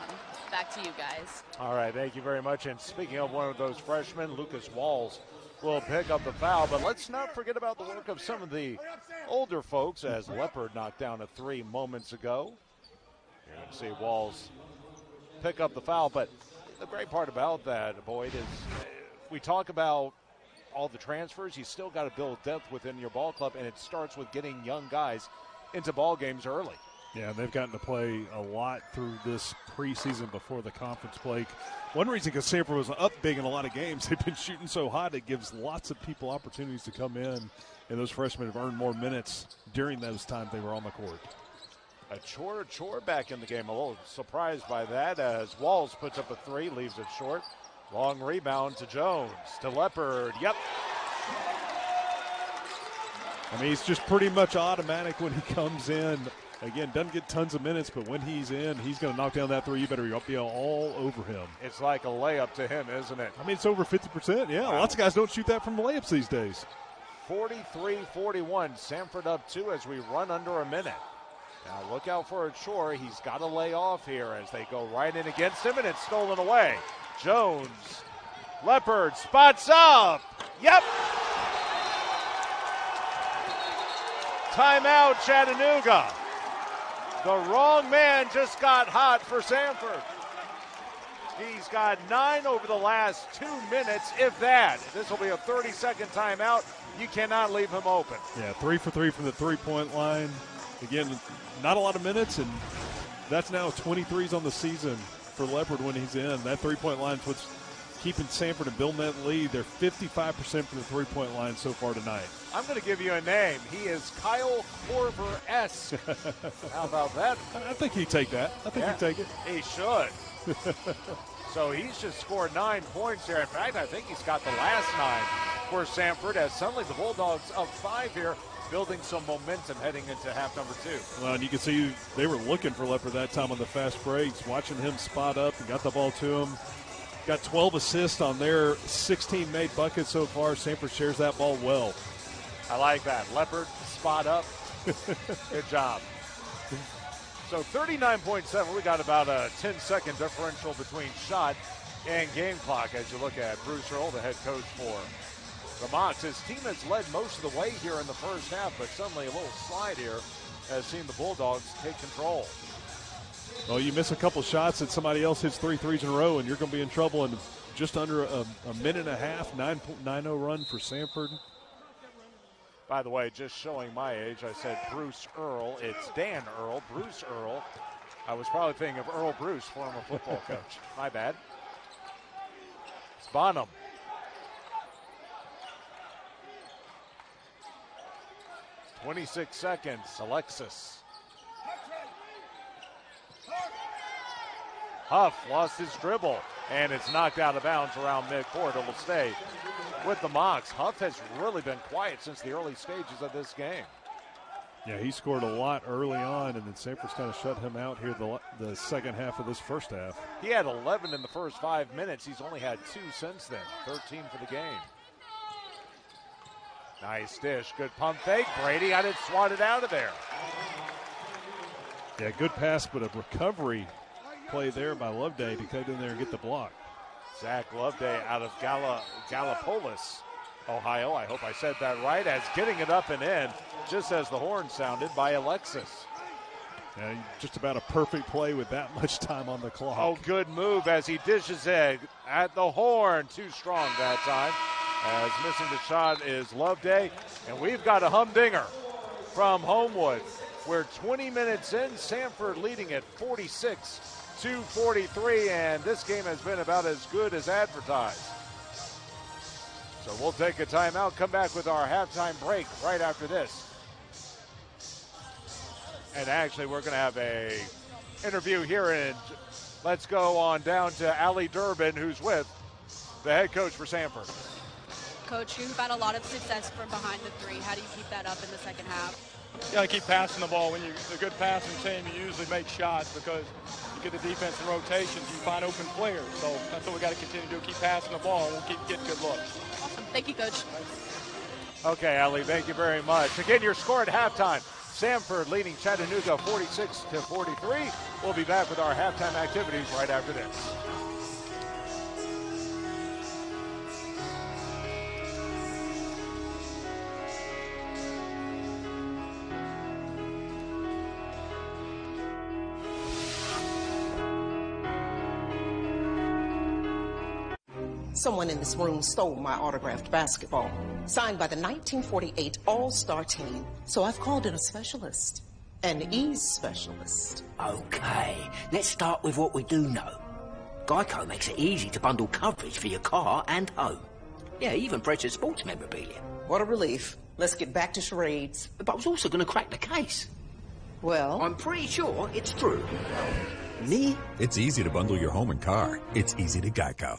Back to you guys. All right, thank you very much. And speaking of one of those freshmen, Lucas Walls will pick up the foul. But let's not forget about the work of some of the older folks, as Leopard knocked down a 3 moments ago. You're going to see Walls pick up the foul. But the great part about that, Boyd, is we talk about all the transfers. You still got to build depth within your ball club, and it starts with getting young guys into ball games early. Yeah, they've gotten to play a lot through this preseason before the conference play. One reason, because Samford was up big in a lot of games, they've been shooting so hot, it gives lots of people opportunities to come in, and those freshmen have earned more minutes during those times they were on the court. Achor back in the game. A little surprised by that as Walls puts up a 3, leaves it short. Long rebound to Jones, to Leopard. Yep. I mean, he's just pretty much automatic when he comes in. Again, doesn't get tons of minutes, but when he's in, he's going to knock down that 3. You better be all over him. It's like a layup to him, isn't it? I mean, it's over 50%. Yeah, wow. Lots of guys don't shoot that from the layups these days. 43-41. Samford up 2 as we run under a minute. Now look out for Achor. He's got to lay off here as they go right in against him, and it's stolen away. Jones, Leopard, spots up. Yep. Timeout, Chattanooga. The wrong man just got hot for Samford. He's got 9 over the last 2 minutes, if that. This will be a 30-second timeout. You cannot leave him open. Yeah, 3 for 3 from the three-point line. Again, not a lot of minutes, and that's now 23s on the season for Leopard when he's in. That three-point line is what's keeping Samford and building that lead. They're 55% from the three-point line so far tonight. I'm going to give you a name. He is Kyle Korver-esque. How about that? I think he'd take that. I think he'd take it. He should. So he's just scored 9 points here. In fact, I think he's got the last 9 for Samford, as suddenly the Bulldogs up 5 here, building some momentum heading into half number 2. Well, and you can see they were looking for Leopard that time on the fast breaks, watching him spot up and got the ball to him. Got 12 assists on their 16 made buckets so far. Samford shares that ball well. I like that. Leopard, spot up. Good job. So 39.7, we got about a 10-second differential between shot and game clock as you look at Bruce Earl, the head coach for the Mocs. His team has led most of the way here in the first half, but suddenly a little slide here has seen the Bulldogs take control. Well, you miss a couple shots and somebody else hits 3 threes in a row, and you're going to be in trouble in just under a minute and a half. 9.90 run for Samford. By the way, just showing my age, I said Bruce Earl. It's Dan Earl, Bruce Earl. I was probably thinking of Earl Bruce, former football coach. My bad. It's Bonham. "26 seconds, Alexis. Huff lost his dribble, and it's knocked out of bounds around midcourt. It will stay with the Mocs. Huff has really been quiet since the early stages of this game. Yeah, he scored a lot early on, and then Samford's kind of shut him out here the second half of this first half. He had 11 in the first 5 minutes. He's only had 2 since then, 13 for the game. Nice dish, good pump fake. Brady got it swatted out of there. Yeah, good pass, but a recovery play there by Loveday to cut in there and get the block. Zach Loveday out of Gallipolis, Ohio. I hope I said that right, as getting it up and in just as the horn sounded by Alexis. Yeah, just about a perfect play with that much time on the clock. Oh, good move as he dishes it at the horn. Too strong that time, as missing the shot is Loveday. And we've got a humdinger from Homewood. We're 20 minutes in, Samford leading at 46-43, and this game has been about as good as advertised. So we'll take a timeout, come back with our halftime break right after this. And actually, we're going to have a interview here, and let's go on down to Allie Durbin, who's with the head coach for Samford. Coach, you've had a lot of success from behind the three. How do you keep that up in the second half? You got to keep passing the ball. When you're a good passing team, you usually make shots because you get the defense in rotations, you find open players. So that's what we got to continue to do, keep passing the ball, and we'll keep getting good looks. Awesome. Thank you, Coach. Okay, Allie, thank you very much. Again, your score at halftime. Samford leading Chattanooga 46-43. We'll be back with our halftime activities right after this. Someone in this room stole my autographed basketball, signed by the 1948 All-Star team. So I've called in a specialist, an ease specialist. Okay, let's start with what we do know. Geico makes it easy to bundle coverage for your car and home. Yeah, even precious sports memorabilia. What a relief. Let's get back to charades. But I was also going to crack the case. Well? I'm pretty sure it's true. Me? It's easy to bundle your home and car. It's easy to Geico.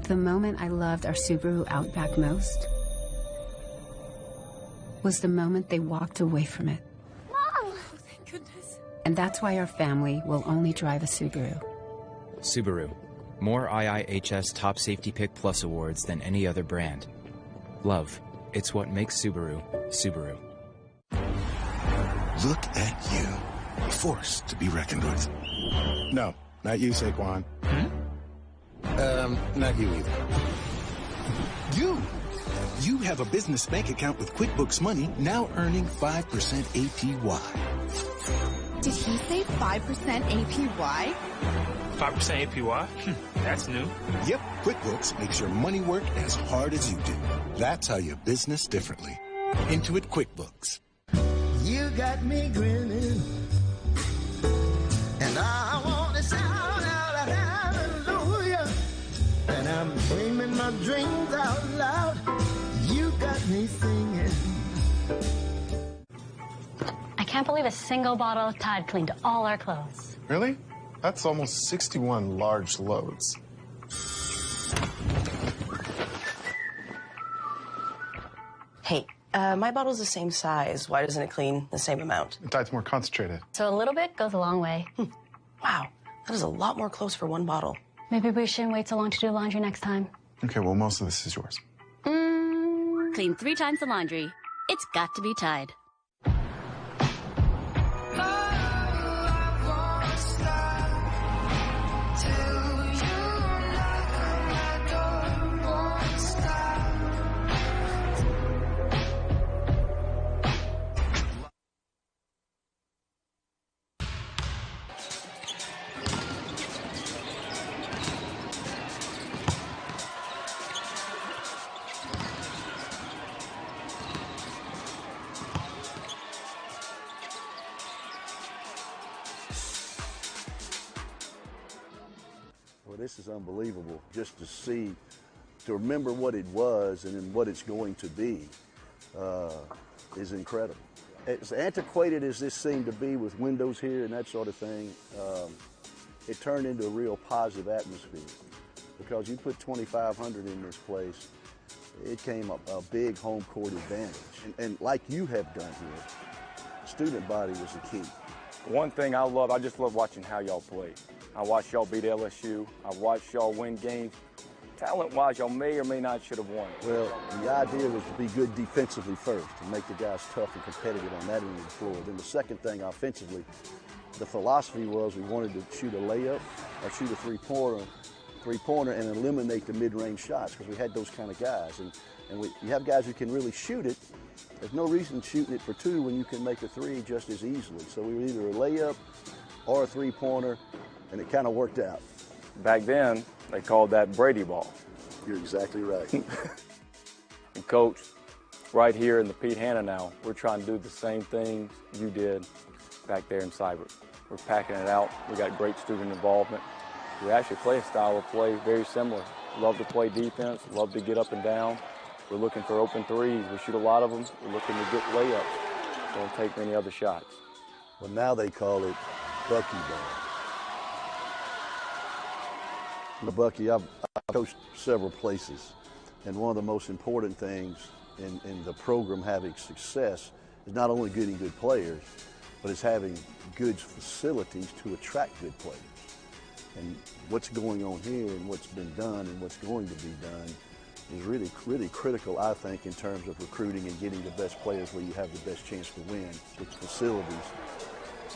The moment I loved our Subaru Outback most was the moment they walked away from it. Mom! Thank goodness. And that's why our family will only drive a Subaru. Subaru. More IIHS Top Safety Pick Plus awards than any other brand. Love. It's what makes Subaru, Subaru. Look at you. A force to be reckoned with. No, not you, Saquon. Not you either. You have a business bank account with QuickBooks Money, now earning 5% APY. Did he say 5% APY? 5% APY? That's new. Yep, QuickBooks makes your money work as hard as you do. That's how you business differently. Intuit QuickBooks. You got me grinning, and I want to shout out a hallelujah, and I'm dreaming my dreams out loud. You got me singing. I can't believe a single bottle of Tide cleaned all our clothes. Really? That's almost 61 large loads. Hey, my bottle's the same size. Why doesn't it clean the same amount? The Tide's more concentrated. So a little bit goes a long way. Wow, that is a lot more clothes for one bottle. Maybe we shouldn't wait so long to do laundry next time. Okay, well, most of this is yours. Clean 3 times the laundry. It's got to be Tide. unbelievable. Just to remember what it was and then what it's going to be is incredible. As antiquated as this seemed to be with windows here and that sort of thing, it turned into a real positive atmosphere because you put 2,500 in this place, it came a big home court advantage. And like you have done here, student body was the key. One thing I just love watching how y'all play. I watched y'all beat LSU. I watched y'all win games. Talent-wise, y'all may or may not should have won. Well, the idea was to be good defensively first and make the guys tough and competitive on that end of the floor. Then the second thing offensively, the philosophy was we wanted to shoot a layup or shoot a three-pointer and eliminate the mid-range shots because we had those kind of guys. And you have guys who can really shoot it. There's no reason shooting it for two when you can make a three just as easily. So we were either a layup or a three-pointer, and it kind of worked out. Back then, they called that Brady ball. You're exactly right. And Coach, right here in the Pete Hanna now, we're trying to do the same things you did back there in Cyber. We're packing it out. We got great student involvement. We actually play a style of play very similar. Love to play defense, love to get up and down. We're looking for open threes. We shoot a lot of them. We're looking to get layups. Don't take many other shots. Well, now they call it Bucky ball. Bucky, I've coached several places, and one of the most important things in the program having success is not only getting good players, but it's having good facilities to attract good players. And what's going on here and what's been done and what's going to be done is really, really critical, I think, in terms of recruiting and getting the best players where you have the best chance to win with facilities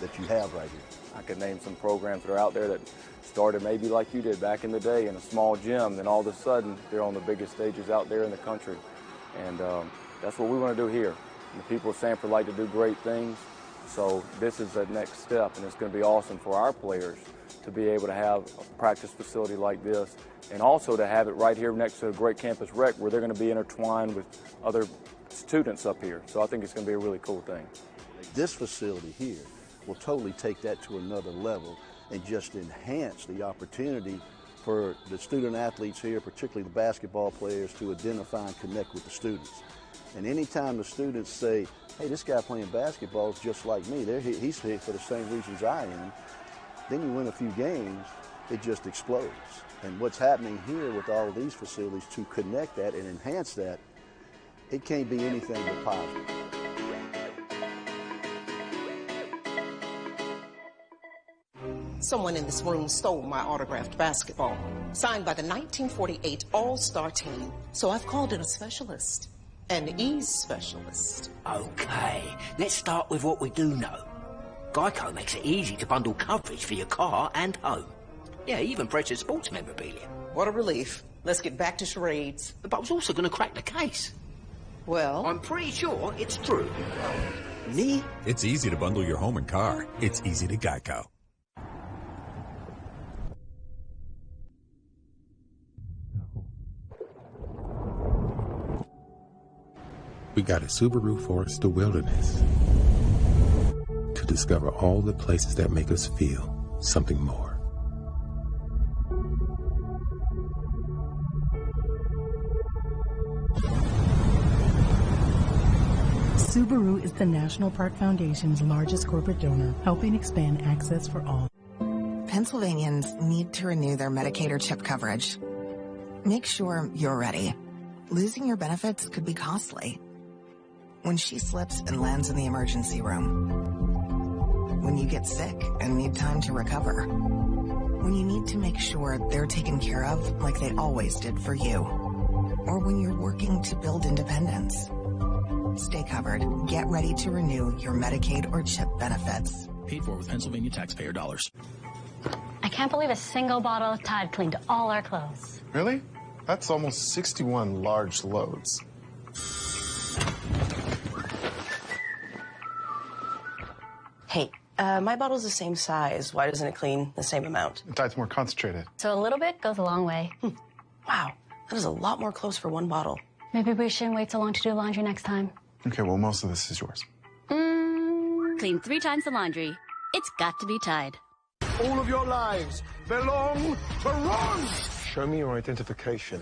that you have right here. I could name some programs that are out there that started maybe like you did back in the day in a small gym, then all of a sudden they're on the biggest stages out there in the country. And that's what we want to do here. And the people of Samford like to do great things, so this is the next step, and it's going to be awesome for our players to be able to have a practice facility like this, and also to have it right here next to a great campus rec where they're going to be intertwined with other students up here. So I think it's going to be a really cool thing. This facility here will totally take that to another level and just enhance the opportunity for the student athletes here, particularly the basketball players, to identify and connect with the students. And anytime the students say, hey, this guy playing basketball is just like me, he's here for the same reasons I am, then you win a few games, it just explodes. And what's happening here with all of these facilities to connect that and enhance that, it can't be anything but positive. Someone in this room stole my autographed basketball, signed by the 1948 All-Star team. So I've called in a specialist, an ease specialist. Okay, let's start with what we do know. Geico makes it easy to bundle coverage for your car and home. Yeah, even precious sports memorabilia. What a relief. Let's get back to charades. But I was also going to crack the case. Well? I'm pretty sure it's true. Me? It's easy to bundle your home and car. It's easy to Geico. We got a Subaru Forester Wilderness to discover all the places that make us feel something more. Subaru is the National Park Foundation's largest corporate donor, helping expand access for all. Pennsylvanians need to renew their Medicaid or CHIP coverage. Make sure you're ready. Losing your benefits could be costly. When she slips and lands in the emergency room. When you get sick and need time to recover. When you need to make sure they're taken care of like they always did for you. Or when you're working to build independence. Stay covered. Get ready to renew your Medicaid or CHIP benefits. Paid for with Pennsylvania taxpayer dollars. I can't believe a single bottle of Tide cleaned all our clothes. Really? That's almost 61 large loads. Hey, my bottle's the same size. Why doesn't it clean the same amount? The Tide's more concentrated. So a little bit goes a long way. Wow, that is a lot more clothes for one bottle. Maybe we shouldn't wait so long to do laundry next time. Okay, well, most of this is yours. Clean 3 times the laundry. It's got to be Tide. All of your lives belong to Ron! Show me your identification.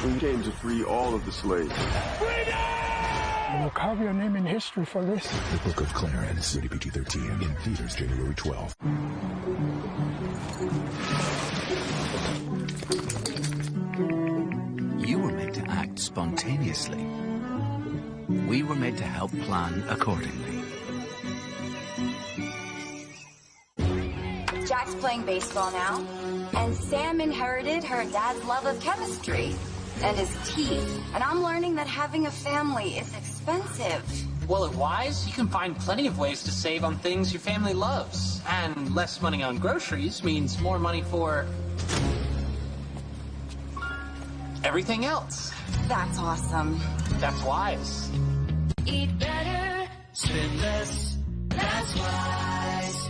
We came to free all of the slaves. We'll carve your name in history for this. The Book of Clarence, rated PG-13, in theaters January 12th. You were meant to act spontaneously. We were made to help plan accordingly. Jack's playing baseball now, and Sam inherited her dad's love of chemistry and his teeth. And I'm learning that having a family is expensive. Well, at Wise, you can find plenty of ways to save on things your family loves. And less money on groceries means more money for everything else. That's awesome. That's Wise. Eat better, spend less. That's Wise.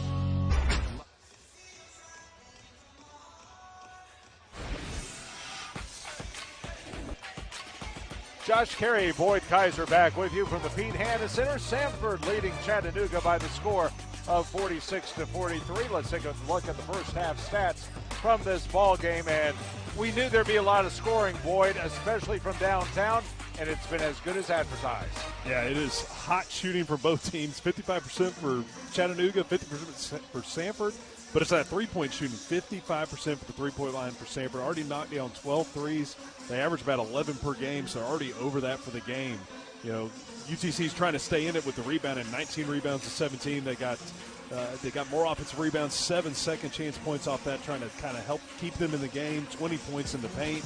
Josh Carey, Boyd Kaiser back with you from the Pete Hanna Center. Samford leading Chattanooga by the score of 46-43. Let's take a look at the first half stats from this ball game. And we knew there'd be a lot of scoring, Boyd, especially from downtown, and it's been as good as advertised. Yeah, it is hot shooting for both teams. 55% for Chattanooga, 50% for Samford. But it's that three-point shooting, 55% for the three-point line for Samford. Already knocked down 12 threes. They average about 11 per game, so already over that for the game. You know, UTC's trying to stay in it with the rebounding, 19 rebounds to 17. They got more offensive rebounds, 7 second chance points off that, trying to kind of help keep them in the game. 20 points in the paint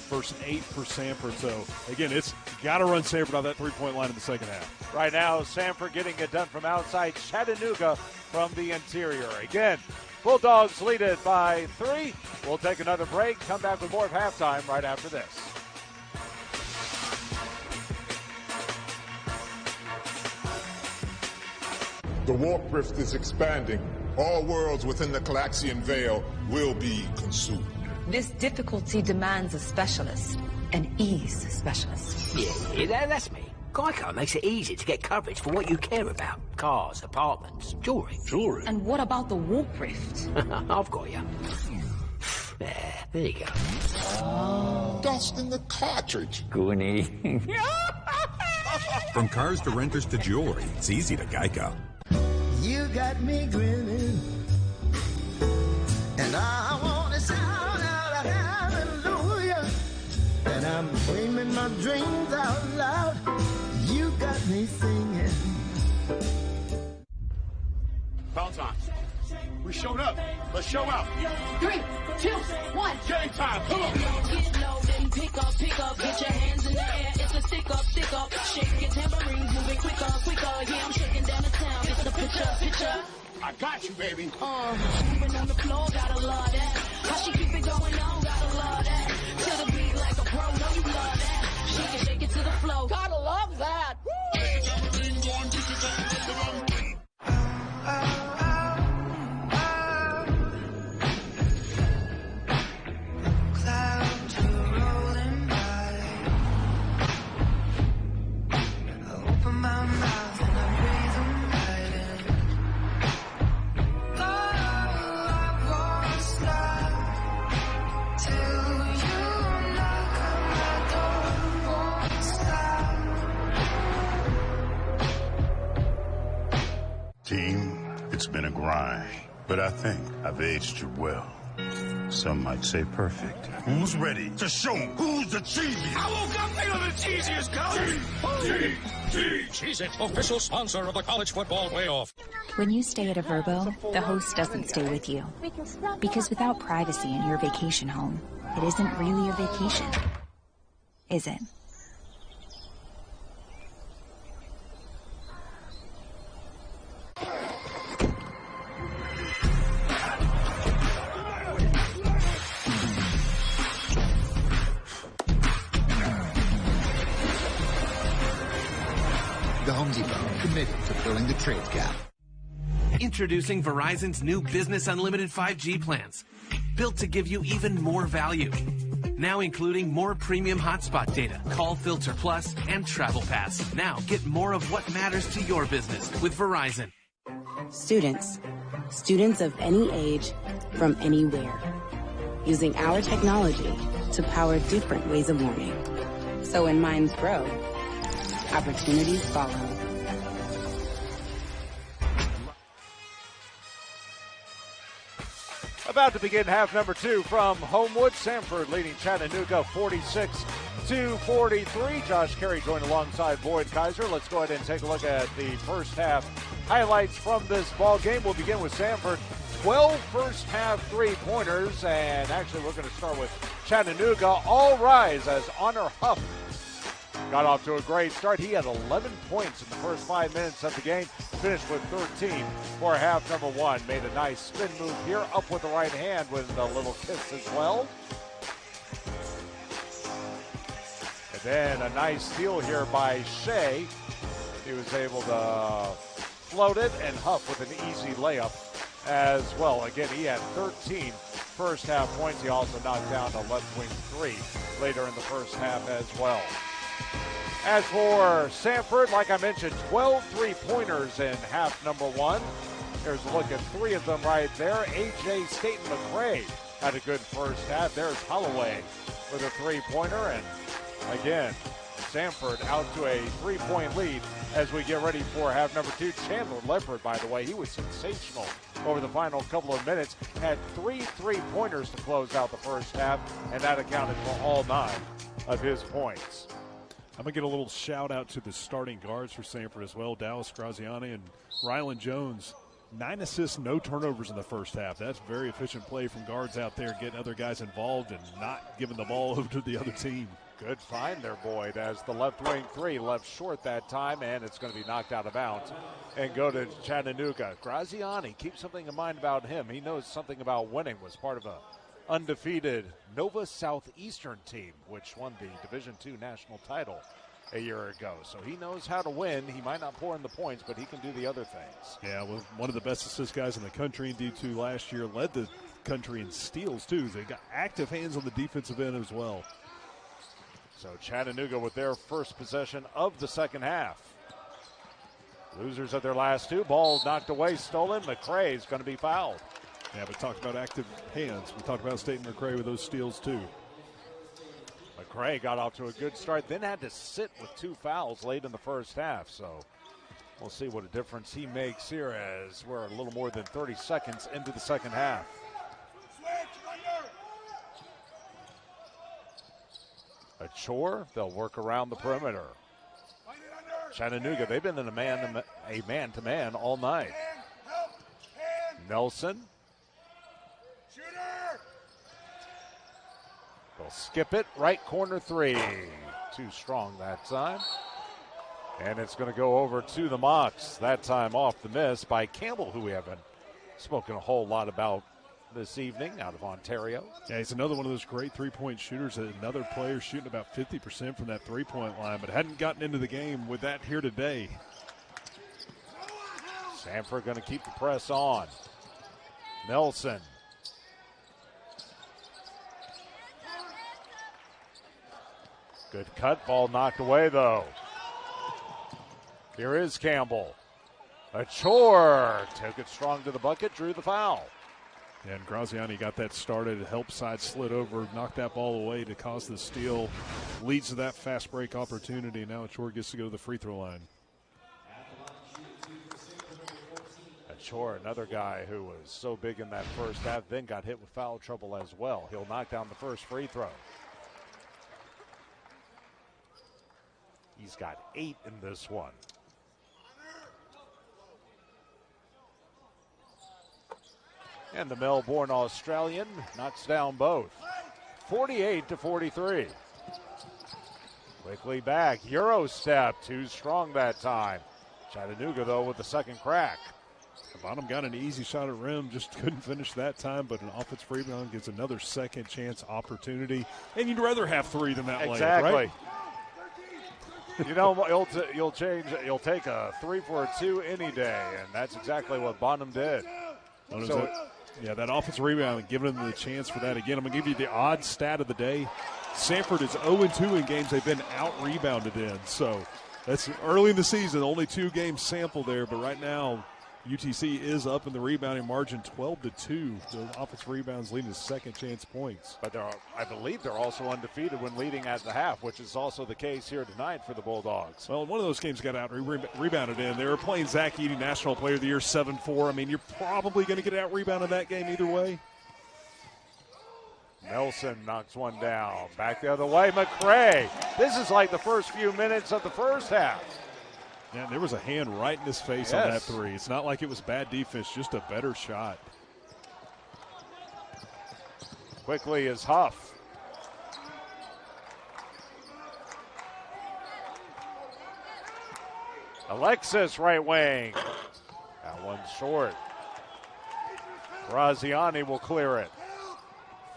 versus 8 for Samford. So, again, it's got to run Samford off that three-point line in the second half. Right now, Samford getting it done from outside, Chattanooga from the interior. Again, Bulldogs lead it by 3. We'll take another break, come back with more of halftime right after this. The warp rift is expanding. All worlds within the Calaxian Veil will be consumed. This difficulty demands a specialist, an ease specialist. Yeah, that's me. Geico makes it easy to get coverage for what you care about. Cars, apartments, jewelry. Jewelry? And what about the warp rift? I've got you. There you go. Dust in the cartridge. Goonie. From cars to renters to jewelry, it's easy to Geico. You got me grinning, and I want to shout out a hallelujah, and I'm screaming my dreams out loud. You got me singing. Foul time. We showed up. Let's show out. 3, 2, 1. Game time. Come on. Get low, then pick up. Get your hands in the air. It's a stick up. Shake your tambourines, moving quicker. Yeah, I'm shaking down the town. It's the picture. I got you, baby. Moving on the floor, gotta love that. How she keep it going on, gotta love that. To the beat like a pro, know you love that. Shake it to the flow, gotta love that. Clouds are rolling by. I open my mouth and I breathe them right in. I won't stop till you knock on my door. Won't stop. Team, it's been a grind, but I think I've aged you well. Some might say perfect. Who's ready to show 'em who's the cheesiest? I woke up feeling the cheesiest, coach. Cheez-It, official sponsor of the college football playoff. When you stay at a Verbo, the host doesn't stay with you. Because without privacy in your vacation home, it isn't really a vacation, is it? The Home Depot, committed to filling the trade gap. Introducing Verizon's new Business Unlimited 5G plans, built to give you even more value. Now including more premium hotspot data, Call Filter Plus, and Travel Pass. Now get more of what matters to your business with Verizon. Students, Students of any age, from anywhere. Using our technology to power different ways of learning. So when minds grow, opportunities follow. About to begin half number 2 from Homewood. Samford leading Chattanooga 46-43. Josh Carey joined alongside Boyd Kaiser. Let's go ahead and take a look at the first half highlights from this ball game. We'll begin with Samford. 12 first half three-pointers, and actually we're going to start with Chattanooga. All rise as Honor Huff got off to a great start. He had 11 points in the first 5 minutes of the game, finished with 13 for half number 1. Made a nice spin move here, up with the right hand with a little kiss as well. And then a nice steal here by Shea. He was able to float it, and Huff with an easy layup as well. Again, he had 13 first half points. He also knocked down a left wing 3 later in the first half as well. As for Samford, like I mentioned, 12 three-pointers in half number 1. Here's a look at 3 of them right there. A.J. Staton-McCray had a good first half. There's Holloway with a three-pointer. And again, Samford out to a 3-point lead as we get ready for half number 2. Chandler Leopard, by the way, he was sensational over the final couple of minutes. Had 3 three-pointers to close out the first half, and that accounted for all 9 of his points. I'm going to get a little shout-out to the starting guards for Samford as well. Dallas Graziani and Rylan Jones. 9 assists, no turnovers in the first half. That's very efficient play from guards out there, getting other guys involved and not giving the ball over to the other team. Good find there, Boyd, as the left wing 3 left short that time, and it's going to be knocked out of bounds and go to Chattanooga. Graziani, keep something in mind about him. He knows something about winning, was part of a undefeated Nova Southeastern team, which won the Division II national title a year ago. So he knows how to win. He might not pour in the points, but he can do the other things. Yeah, well, one of the best assist guys in the country in D2 last year, led the country in steals, too. They got active hands on the defensive end as well. So Chattanooga with their first possession of the second half. Losers of their last 2. Ball knocked away, stolen. McCray is going to be fouled. Yeah, but talked about active hands. We talked about Staton-McCray with those steals, too. McCray got off to a good start, then had to sit with 2 fouls late in the first half. So we'll see what a difference he makes here as we're a little more than 30 seconds into the second half. Achor, they'll work around the perimeter. Chattanooga, they've been in a man-to-man all night. Nelson. They'll skip it, right corner 3. Too strong that time. And it's going to go over to the Mocs. That time off the miss by Campbell, who we haven't spoken a whole lot about this evening, out of Ontario. Yeah, he's another one of those great three-point shooters. Another player shooting about 50% from that three-point line, but hadn't gotten into the game with that here today. Samford going to keep the press on. Nelson. Good cut, ball knocked away though. Here is Campbell. Achor took it strong to the bucket, drew the foul. And Graziani got that started, help side slid over, knocked that ball away to cause the steal. Leads to that fast break opportunity. Now Achor gets to go to the free throw line. Achor, another guy who was so big in that first half, then got hit with foul trouble as well. He'll knock down the first free throw. He's got 8 in this one. And the Melbourne Australian knocks down both. 48-43. Quickly back. Euro step. Too strong that time. Chattanooga, though, with the second crack. Bonham got an easy shot at rim, just couldn't finish that time, but an offensive rebound gets another second chance opportunity. And you'd rather have 3 than that exactly. layup, right? You know, you'll take a 3 for a 2 any day, and that's exactly what Bonham did. Yeah, that offensive rebound, giving them the chance for that again. I'm going to give you the odd stat of the day. Samford is 0-2 in games they've been out-rebounded in. So that's early in the season, only 2 games sampled there, but right now UTC is up in the rebounding margin 12-2. The offensive rebounds leading to second chance points. But I believe they're also undefeated when leading at the half, which is also the case here tonight for the Bulldogs. Well, one of those games got out rebounded in. They were playing Zach Eady, National Player of the Year, 7-4. I mean, you're probably going to get out rebounded that game either way. Nelson knocks one down. Back the other way, McCray. This is like the first few minutes of the first half. Yeah, there was a hand right in his face on that three. It's not like it was bad defense, just a better shot. Quickly is Huff. Alexis, right wing. That one's short. Graziani will clear it.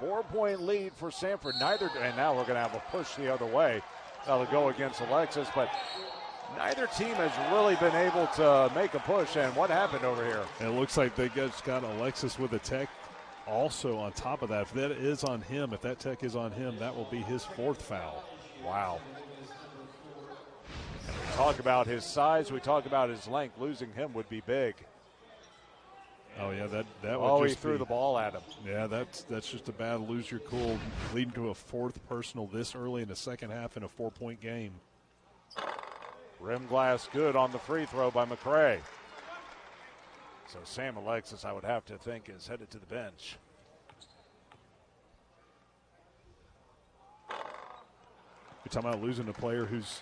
4-point lead for Samford. And now we're going to have a push the other way. That'll go against Alexis, but neither team has really been able to make a push. And what happened over here? It looks like they just got Alexis with a tech also on top of that. If that is on him, if that tech is on him, that will be his fourth foul. Wow. And we talk about his size, we talk about his length. Losing him would be big. Oh, yeah, that would he just threw the ball at him. Yeah, that's just a bad lose your cool, leading to a fourth personal this early in the second half in a 4-point game. Rim glass good on the free throw by McCray. So Sam Alexis, I would have to think, is headed to the bench. You're talking about losing a player who's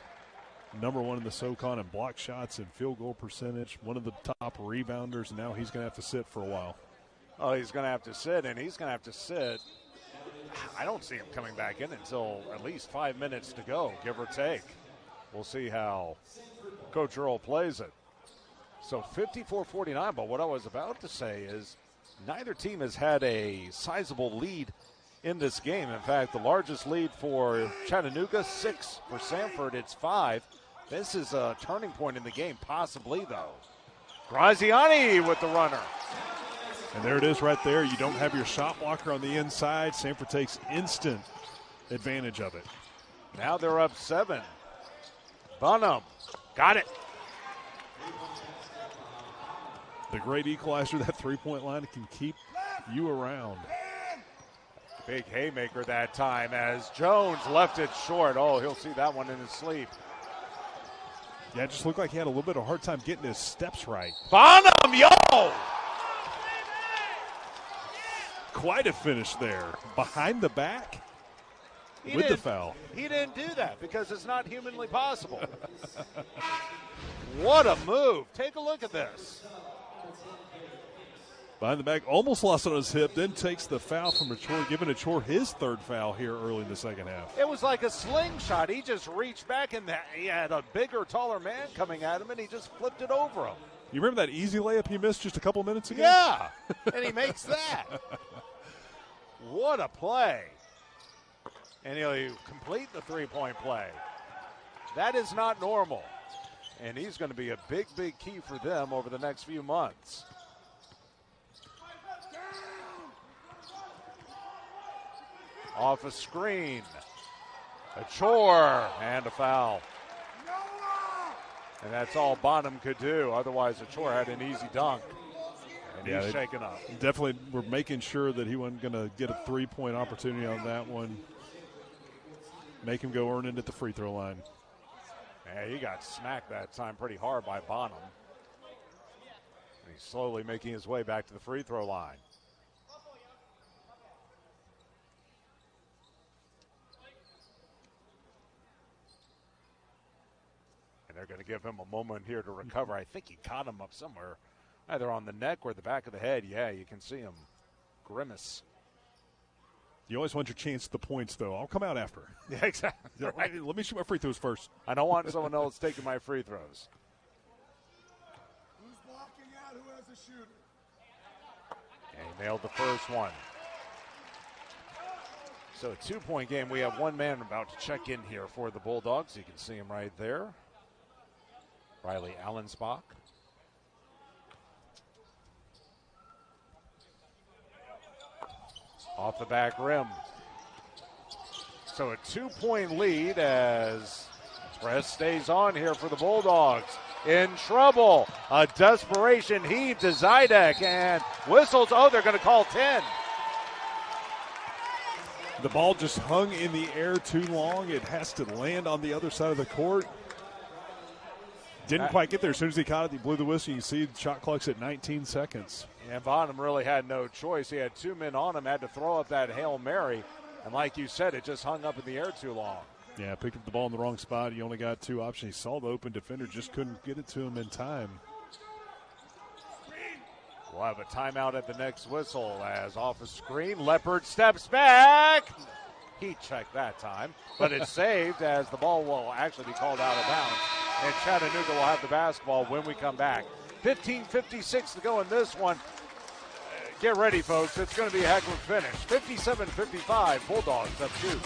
number one in the SoCon in block shots and field goal percentage, one of the top rebounders, and now he's going to have to sit for a while. Oh, he's going to have to sit, and he's going to have to sit. I don't see him coming back in until at least 5 minutes to go, give or take. We'll see how Coach Earl plays it. So 54-49, but what I was about to say is neither team has had a sizable lead in this game. In fact, the largest lead for Chattanooga, 6. For Samford, it's 5. This is a turning point in the game, possibly, though. Graziani with the runner. And there it is right there. You don't have your shot blocker on the inside. Samford takes instant advantage of it. Now they're up 7. Bonham got it. The great equalizer, that three-point line can keep you around. Big haymaker that time as Jones left it short. Oh, he'll see that one in his sleep. Yeah, it just looked like he had a little bit of a hard time getting his steps right. Bonham, yo! Quite a finish there. Behind the back with the foul. He didn't do that because it's not humanly possible. What a move. Take a look at this. Behind the back, almost lost on his hip, then takes the foul from Achor, giving Achor his third foul here early in the second half. It was like a slingshot. He just reached back, and he had a bigger, taller man coming at him, and he just flipped it over him. You remember that easy layup he missed just a couple minutes ago? Yeah, and he makes that. What a play. And he'll complete the three-point play. That is not normal. And he's going to be a big, big key for them over the next few months. Off a screen. A chore and a foul. And that's all Bonham could do. Otherwise, a chore had an easy dunk. And he's shaking up. Definitely were making sure that he wasn't going to get a three-point opportunity on that one. Make him go earn it at the free throw line. Yeah, he got smacked that time pretty hard by Bonham. And he's slowly making his way back to the free throw line. And they're going to give him a moment here to recover. I think he caught him up somewhere, either on the neck or the back of the head. Yeah, you can see him grimace. You always want your chance at the points, though. I'll come out after. Yeah, exactly. Right. Let me shoot my free throws first. I don't want someone else taking my free throws. Who's blocking out? Who has a shooter? And he nailed the first one. So a 2-point game. We have one man about to check in here for the Bulldogs. You can see him right there. Riley Allensbach. Off the back rim. So a 2-point lead as press stays on here for the Bulldogs. in trouble. A desperation heave to Zidek, and whistles. Oh, they're going to call 10. The ball just hung in the air too long. It has to land on the other side of the court. Didn't quite get there. As soon as he caught it, he blew the whistle. You can see the shot clock's at 19 seconds. And Bonham really had no choice. He had 2 men on him, had to throw up that Hail Mary. And like you said, it just hung up in the air too long. Yeah, picked up the ball in the wrong spot. He only got 2 options. He saw the open defender, just couldn't get it to him in time. We'll have a timeout at the next whistle as off a screen, Leopard steps back. He checked that time, but it's saved as the ball will actually be called out of bounds. And Chattanooga will have the basketball when we come back. 15:56 to go in this one. Get ready, folks. It's going to be a heck of a finish. 57-55, Bulldogs up 2.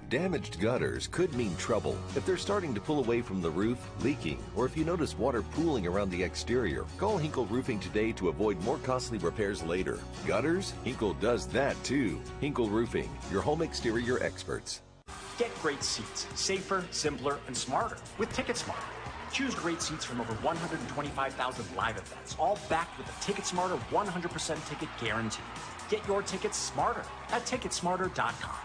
Damaged gutters could mean trouble if they're starting to pull away from the roof, leaking, or if you notice water pooling around the exterior. Call Hinkle Roofing today to avoid more costly repairs later. Gutters? Hinkle does that too. Hinkle Roofing, your home exterior experts. Get great seats, safer, simpler, and smarter with TicketSmarter. Choose great seats from over 125,000 live events, all backed with a TicketSmarter 100% ticket guarantee. Get your tickets smarter at TicketSmarter.com.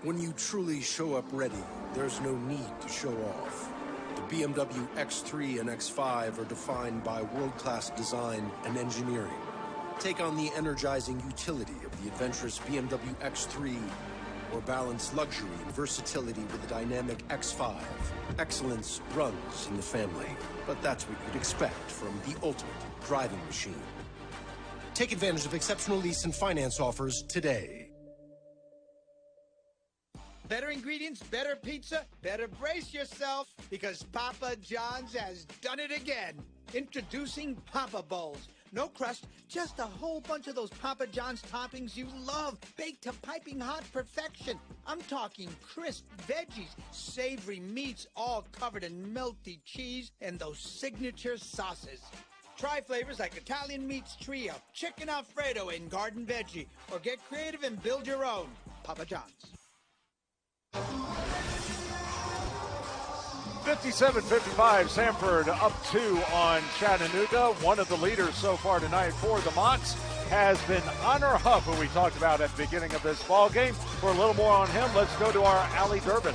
When you truly show up ready, there's no need to show off. The BMW X3 and X5 are defined by world-class design and engineering. Take on the energizing utility of the adventurous BMW X3 or balance luxury and versatility with the dynamic X5. Excellence runs in the family, but that's what you'd expect from the ultimate driving machine. Take advantage of exceptional lease and finance offers today. Better ingredients, better pizza, better brace yourself because Papa John's has done it again. Introducing Papa Bowls. No crust, just a whole bunch of those Papa John's toppings you love, baked to piping hot perfection. I'm talking crisp veggies, savory meats, all covered in melty cheese, and those signature sauces. Try flavors like Italian Meats Trio, Chicken Alfredo, and Garden Veggie, or get creative and build your own. Papa John's. 57-55, Samford up 2 on Chattanooga. One of the leaders so far tonight for the Mocs has been Honor Huff, who we talked about at the beginning of this ball game. For a little more on him, let's go to our Allie Durbin.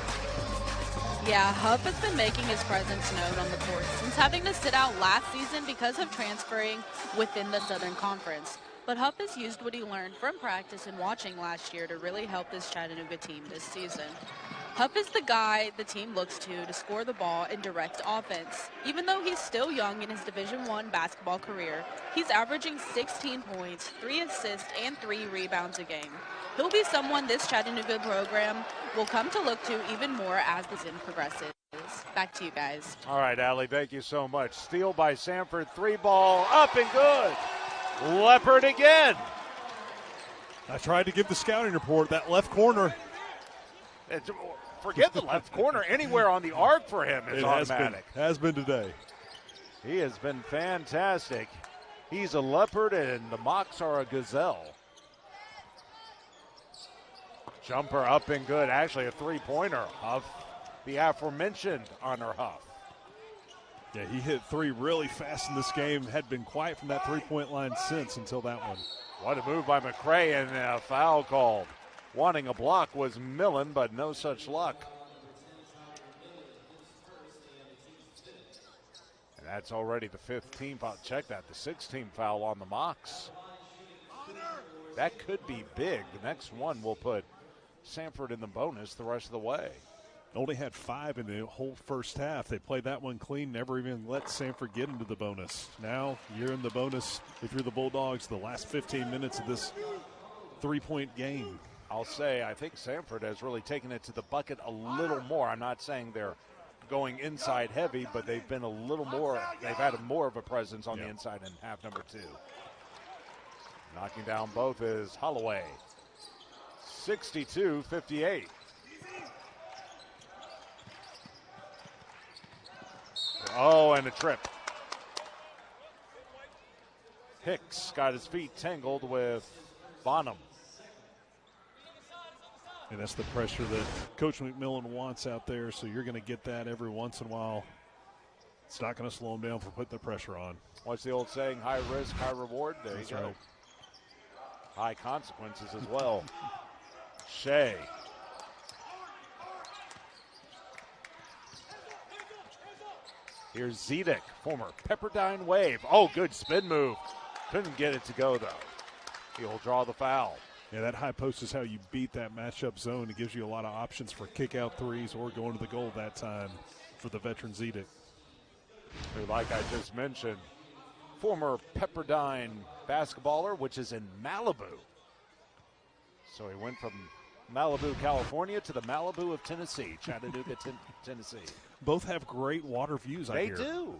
Yeah, Huff has been making his presence known on the court since having to sit out last season because of transferring within the Southern Conference. But Huff has used what he learned from practice and watching last year to really help this Chattanooga team this season. Huff is the guy the team looks to score the ball and direct offense. Even though he's still young in his Division I basketball career, he's averaging 16 points, 3 assists, and 3 rebounds a game. He'll be someone this Chattanooga program will come to look to even more as the season progresses. Back to you guys. All right, Allie, thank you so much. Steal by Samford, 3 ball, up and good. Leopard again. I tried to give the scouting report, that left corner. Forget the left corner. Anywhere on the arc for him is automatic. Has been today. He has been fantastic. He's a Leopard, and the Mocs are a Gazelle. Jumper up and good. Actually, a 3-pointer of the aforementioned Honor Huff. Yeah, he hit 3 really fast in this game. Had been quiet from that 3-point line since until that one. What a move by McCray, and a foul called. Wanting a block was Millen, but no such luck. And that's already the 5th team foul. Check that, the 6th team foul on the Mocs. That could be big. The next one will put Samford in the bonus the rest of the way. Only had 5 in the whole first half. They played that one clean, never even let Samford get into the bonus. Now you're in the bonus if you're the Bulldogs the last 15 minutes of this 3-point game. I'll say I think Samford has really taken it to the bucket a little more. I'm not saying they're going inside heavy, but they've been a little more, they've had more of a presence on the inside in half number 2. Knocking down both is Holloway. 62-58. Oh, and a trip. Hicks got his feet tangled with Bonham. And that's the pressure that Coach McMillan wants out there, so you're going to get that every once in a while. It's not going to slow them down for putting the pressure on. What's the old saying? High risk, high reward. There That's you go. right. High consequences as well. Shea. Here's Zedek, former Pepperdine Wave. Oh, good spin move. Couldn't get it to go, though. He'll draw the foul. Yeah, that high post is how you beat that matchup zone. It gives you a lot of options for kick-out threes or going to the goal that time for the veteran Zedek. Who, like I just mentioned, former Pepperdine basketballer, which is in Malibu. So he went from Malibu, California to the Malibu of Tennessee, Chattanooga, Tennessee. Both have great water views, I hear. They do.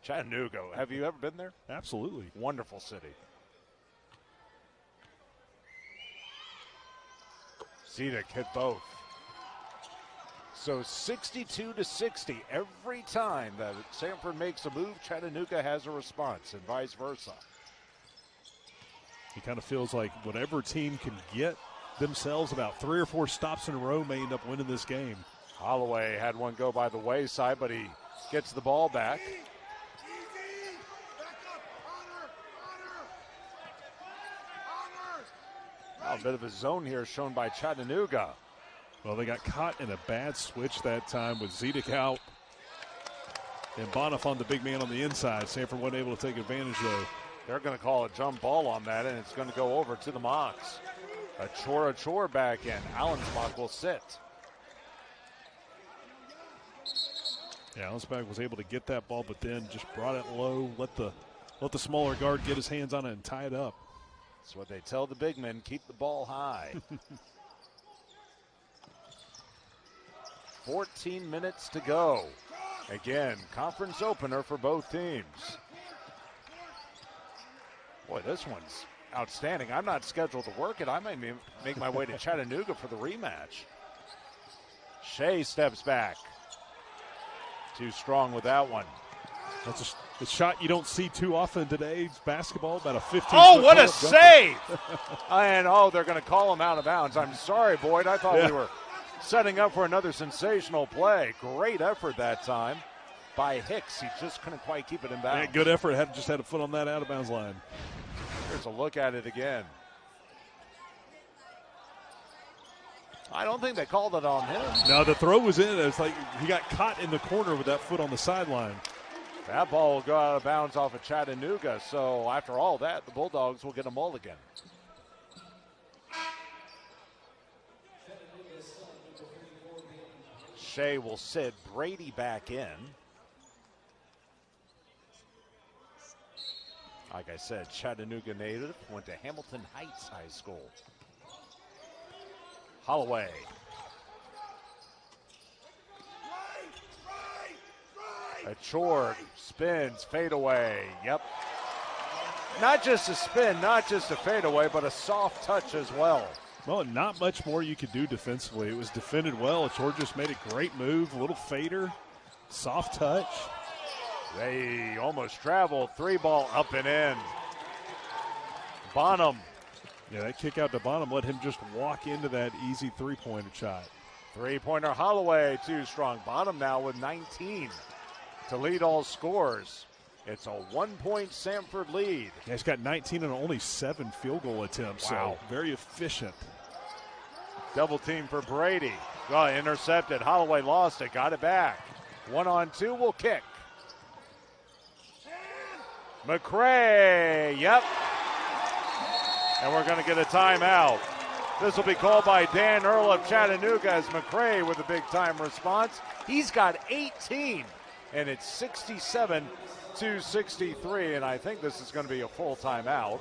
Chattanooga. Have you ever been there? Absolutely. Wonderful city. Zedek hit both. So 62-60. Every time that Samford makes a move, Chattanooga has a response, and vice versa. He kind of feels like whatever team can get themselves about 3 or 4 stops in a row may end up winning this game. Holloway had one go by the wayside, but he gets the ball back. Now a bit of a zone here shown by Chattanooga. Well, they got caught in a bad switch that time with Zedek out and Bonham on the big man on the inside. Samford wasn't able to take advantage, though. They're going to call a jump ball on that, and it's going to go over to the Mocs. Achor back in. Allensbach will sit. Yeah, Allensbach was able to get that ball, but then just brought it low, let the smaller guard get his hands on it and tie it up. That's what they tell the big men, keep the ball high. 14 minutes to go. Again, conference opener for both teams. Boy, this one's outstanding. I'm not scheduled to work it. I might make my way to Chattanooga for the rematch. Shea steps back. Too strong with that one. That's a shot you don't see too often in today's basketball, about a 15-foot. Oh, what a save! And, they're going to call him out of bounds. I'm sorry, Boyd. I thought we were setting up for another sensational play. Great effort that time by Hicks. He just couldn't quite keep it in bounds. Yeah, good effort. Just had a foot on that out-of-bounds line. Here's a look at it again. I don't think they called it on him. No, the throw was in. It's like he got caught in the corner with that foot on the sideline. That ball will go out of bounds off of Chattanooga. So after all that, the Bulldogs will get a mulligan. Shea will sit Brady back in. Like I said, Chattanooga native, went to Hamilton Heights High School. Holloway. Achor spins, fadeaway. Yep. Not just a spin, not just a fadeaway, but a soft touch as well. Well, not much more you could do defensively. It was defended well. Achor just made a great move, a little fader, soft touch. They almost traveled. 3-ball up and in. Bonham. Yeah, that kick out to Bonham let him just walk into that easy three-pointer shot. Three-pointer Holloway, too strong. Bonham now with 19 to lead all scores. It's a 1-point Samford lead. Yeah, he's got 19 and only 7 field goal attempts. Wow. So very efficient. Double team for Brady. Oh, intercepted. Holloway lost it. Got it back. 1-on-2 will kick. McCray. Yep. And we're going to get a timeout. This will be called by Dan Earl of Chattanooga as McCray with a big-time response. He's got 18, and it's 67-63, and I think this is going to be a full timeout.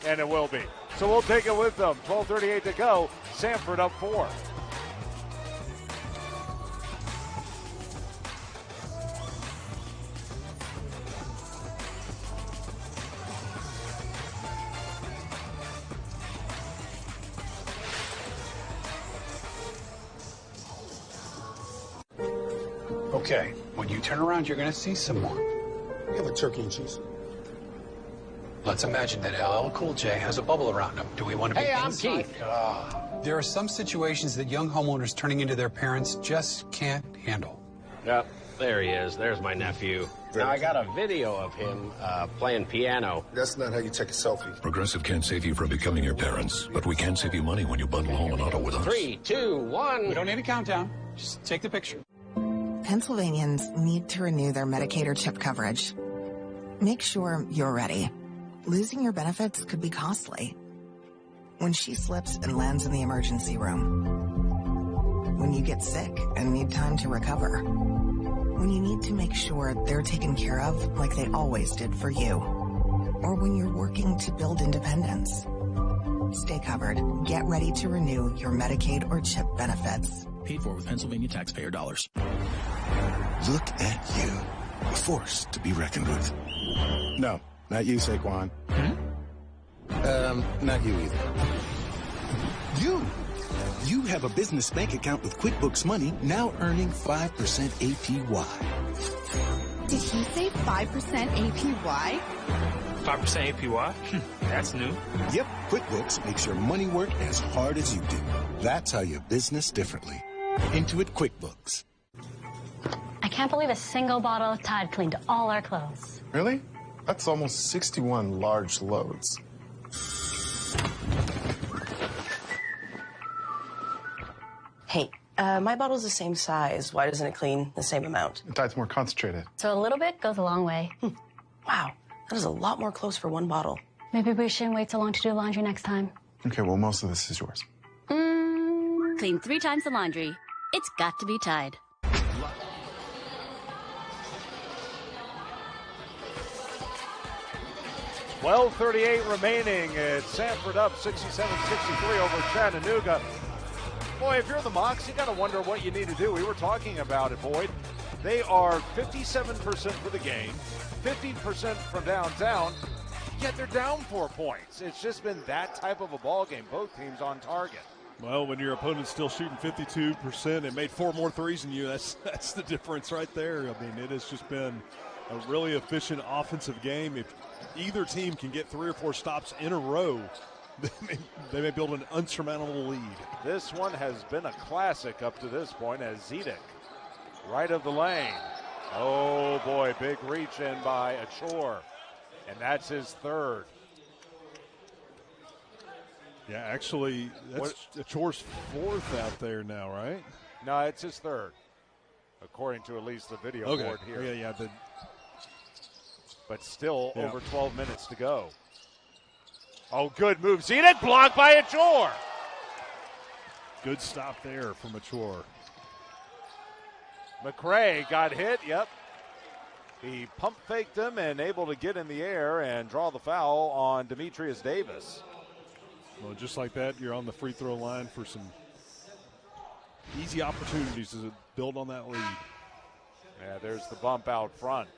And it will be. So we'll take it with them. 12:38 to go. Samford up 4. Okay, when you turn around, you're going to see some more. Have a turkey and cheese. Let's imagine that LL Cool J has a bubble around him. Do we want to be inside? I'm Keith. There are some situations that young homeowners turning into their parents just can't handle. Yep, there he is. There's my nephew. Now, I got a video of him playing piano. That's not how you take a selfie. Progressive can't save you from becoming your parents, but we can save you money when you bundle home and auto with us. 3, 2, 1. We don't need a countdown. Just take the picture. Pennsylvanians need to renew their Medicaid or CHIP coverage. Make sure you're ready. Losing your benefits could be costly. When she slips and lands in the emergency room. When you get sick and need time to recover. When you need to make sure they're taken care of like they always did for you. Or when you're working to build independence. Stay covered. Get ready to renew your Medicaid or CHIP benefits. Paid for with Pennsylvania taxpayer dollars. Look at you. A force to be reckoned with. No, not you, Saquon. Not you either. You have a business bank account with QuickBooks Money now earning 5% APY. Did he say 5% APY? 5% APY? That's new. Yep, QuickBooks makes your money work as hard as you do. That's how you business differently. Intuit QuickBooks. I can't believe a single bottle of Tide cleaned all our clothes. Really? That's almost 61 large loads. Hey, my bottle's the same size. Why doesn't it clean the same amount? The Tide's more concentrated. So a little bit goes a long way. Wow, that is a lot more clothes for one bottle. Maybe we shouldn't wait so long to do laundry next time. Okay, well, most of this is yours. Clean 3 times the laundry. It's got to be Tide. 12:38 remaining. It's Samford up 67-63 over Chattanooga. Boy, if you're the Mocs, you got to wonder what you need to do. We were talking about it, Boyd. They are 57% for the game, 50% from downtown, yet they're down 4 points. It's just been that type of a ball game. Both teams on target. Well, when your opponent's still shooting 52% and made 4 more threes than you, that's the difference right there. I mean, it has just been a really efficient offensive game. If either team can get 3 or 4 stops in a row, they may build an unsurmountable lead. This one has been a classic up to this point as Zedek, right of the lane. Oh, boy, big reach in by Achor, and that's his 3rd. Yeah, actually, that's Achor's 4th out there now, right? No, it's his 3rd, according to at least the video board here. Yeah. But still over 12 minutes to go. Oh, good move. Zedek blocked by Achor. Good stop there from Achor. McCray got hit, yep. He pump faked him and able to get in the air and draw the foul on Demetrius Davis. Well, just like that, you're on the free throw line for some easy opportunities to build on that lead. Yeah, there's the bump out front.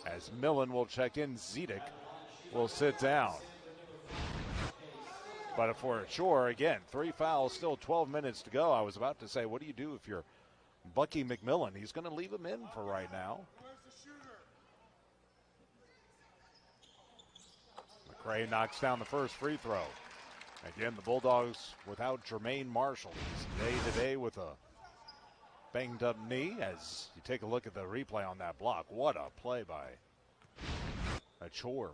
As Millen will check in, Zedek will sit down. But for Achor, again, 3 fouls, still 12 minutes to go. I was about to say, what do you do if you're Bucky McMillan? He's going to leave him in for right now. McCray knocks down the first free throw. Again, the Bulldogs without Jermaine Marshall. He's day-to-day with a banged-up knee. As you take a look at the replay on that block, what a play by Achor.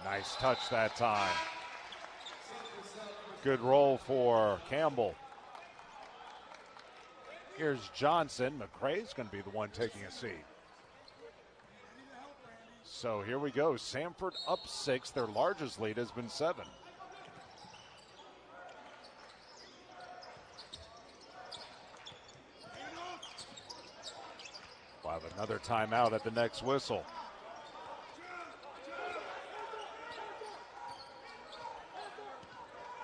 Nice touch that time. Good roll for Campbell. Here's Johnson. McCray's going to be the one taking a seat. So here we go. Samford up 6. Their largest lead has been 7. We'll have another timeout at the next whistle.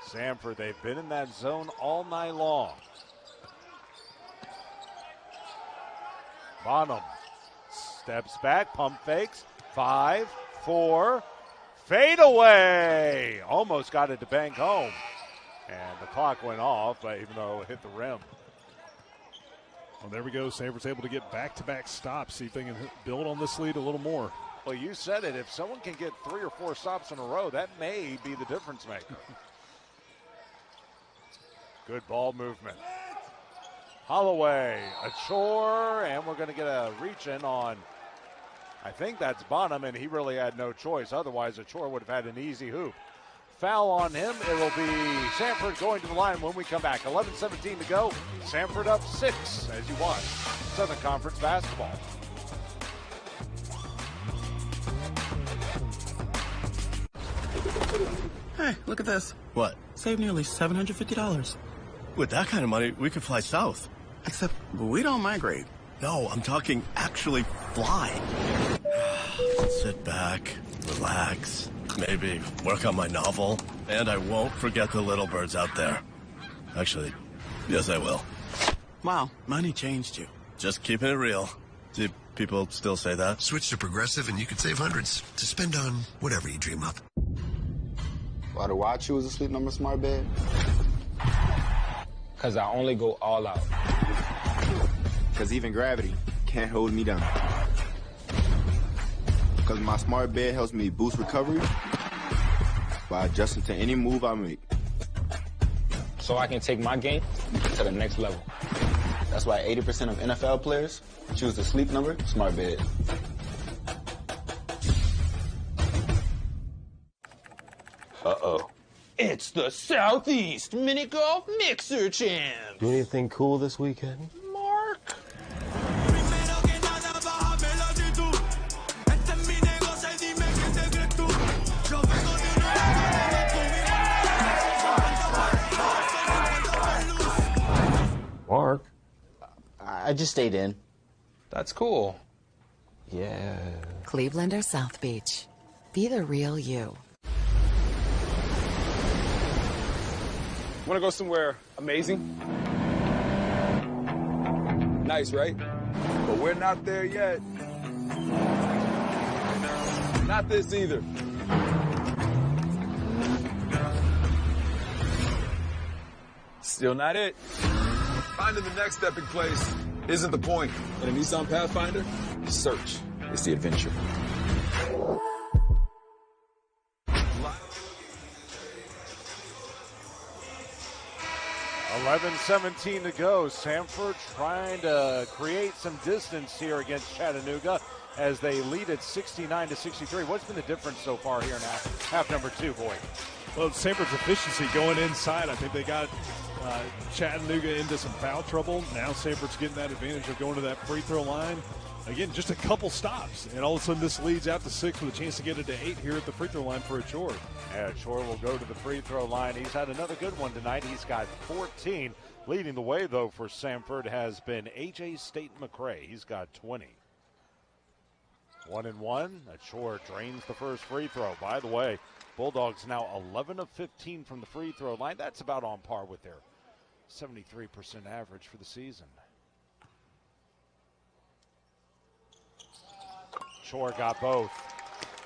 Samford, they've been in that zone all night long. Bonham steps back, pump fakes. 5, 4, fade away. Almost got it to bank home. And the clock went off, even though it hit the rim. Well, there we go. Samford's able to get back-to-back stops, see if they can build on this lead a little more. Well, you said it. If someone can get 3 or 4 stops in a row, that may be the difference maker. Good ball movement. Holloway, Achor, and we're going to get a reach in on, I think that's Bonham, and he really had no choice. Otherwise, Achor would have had an easy hoop. Foul on him. It will be Samford going to the line when we come back. 11:17 to go. Samford up 6 as you watch Southern Conference basketball. Hey, look at this. What? Save nearly $750. With that kind of money, we could fly south. Except we don't migrate. No, I'm talking actually fly. Sit back, relax, maybe work on my novel, and I won't forget the little birds out there. Actually, yes, I will. Wow, money changed you. Just keeping it real. Do people still say that? Switch to Progressive and you could save hundreds to spend on whatever you dream up. Why do I choose a Sleep Number smart bed? Because I only go all out. Because even gravity can't hold me down. Because my smart bed helps me boost recovery by adjusting to any move I make. So I can take my game to the next level. That's why 80% of NFL players choose the Sleep Number smart bed. Uh-oh. It's the Southeast Mini Golf Mixer Champ. Do anything cool this weekend? Mark? Mark? I just stayed in. That's cool. Yeah. Cleveland or South Beach. Be the real you. Want to go somewhere amazing? Nice, right? But we're not there yet. Not this either. Still not it. Finding the next epic place isn't the point. In a Nissan Pathfinder, search is the adventure. 11:17 to go. Samford trying to create some distance here against Chattanooga as they lead at 69-63. What's been the difference so far here in half number 2, Boyd? Well, Samford's efficiency going inside. I think they got Chattanooga into some foul trouble. Now Samford's getting that advantage of going to that free throw line. Again, just a couple stops, and all of a sudden this leads out to 6 with a chance to get it to 8 here at the free throw line for Achor. Yeah, Achor will go to the free throw line. He's had another good one tonight. He's got 14. Leading the way, though, for Samford has been A.J. Staton-McCray. He's got 20. 1-1. Achor drains the first free throw. By the way, Bulldogs now 11 of 15 from the free throw line. That's about on par with their 73% average for the season. Achor got both.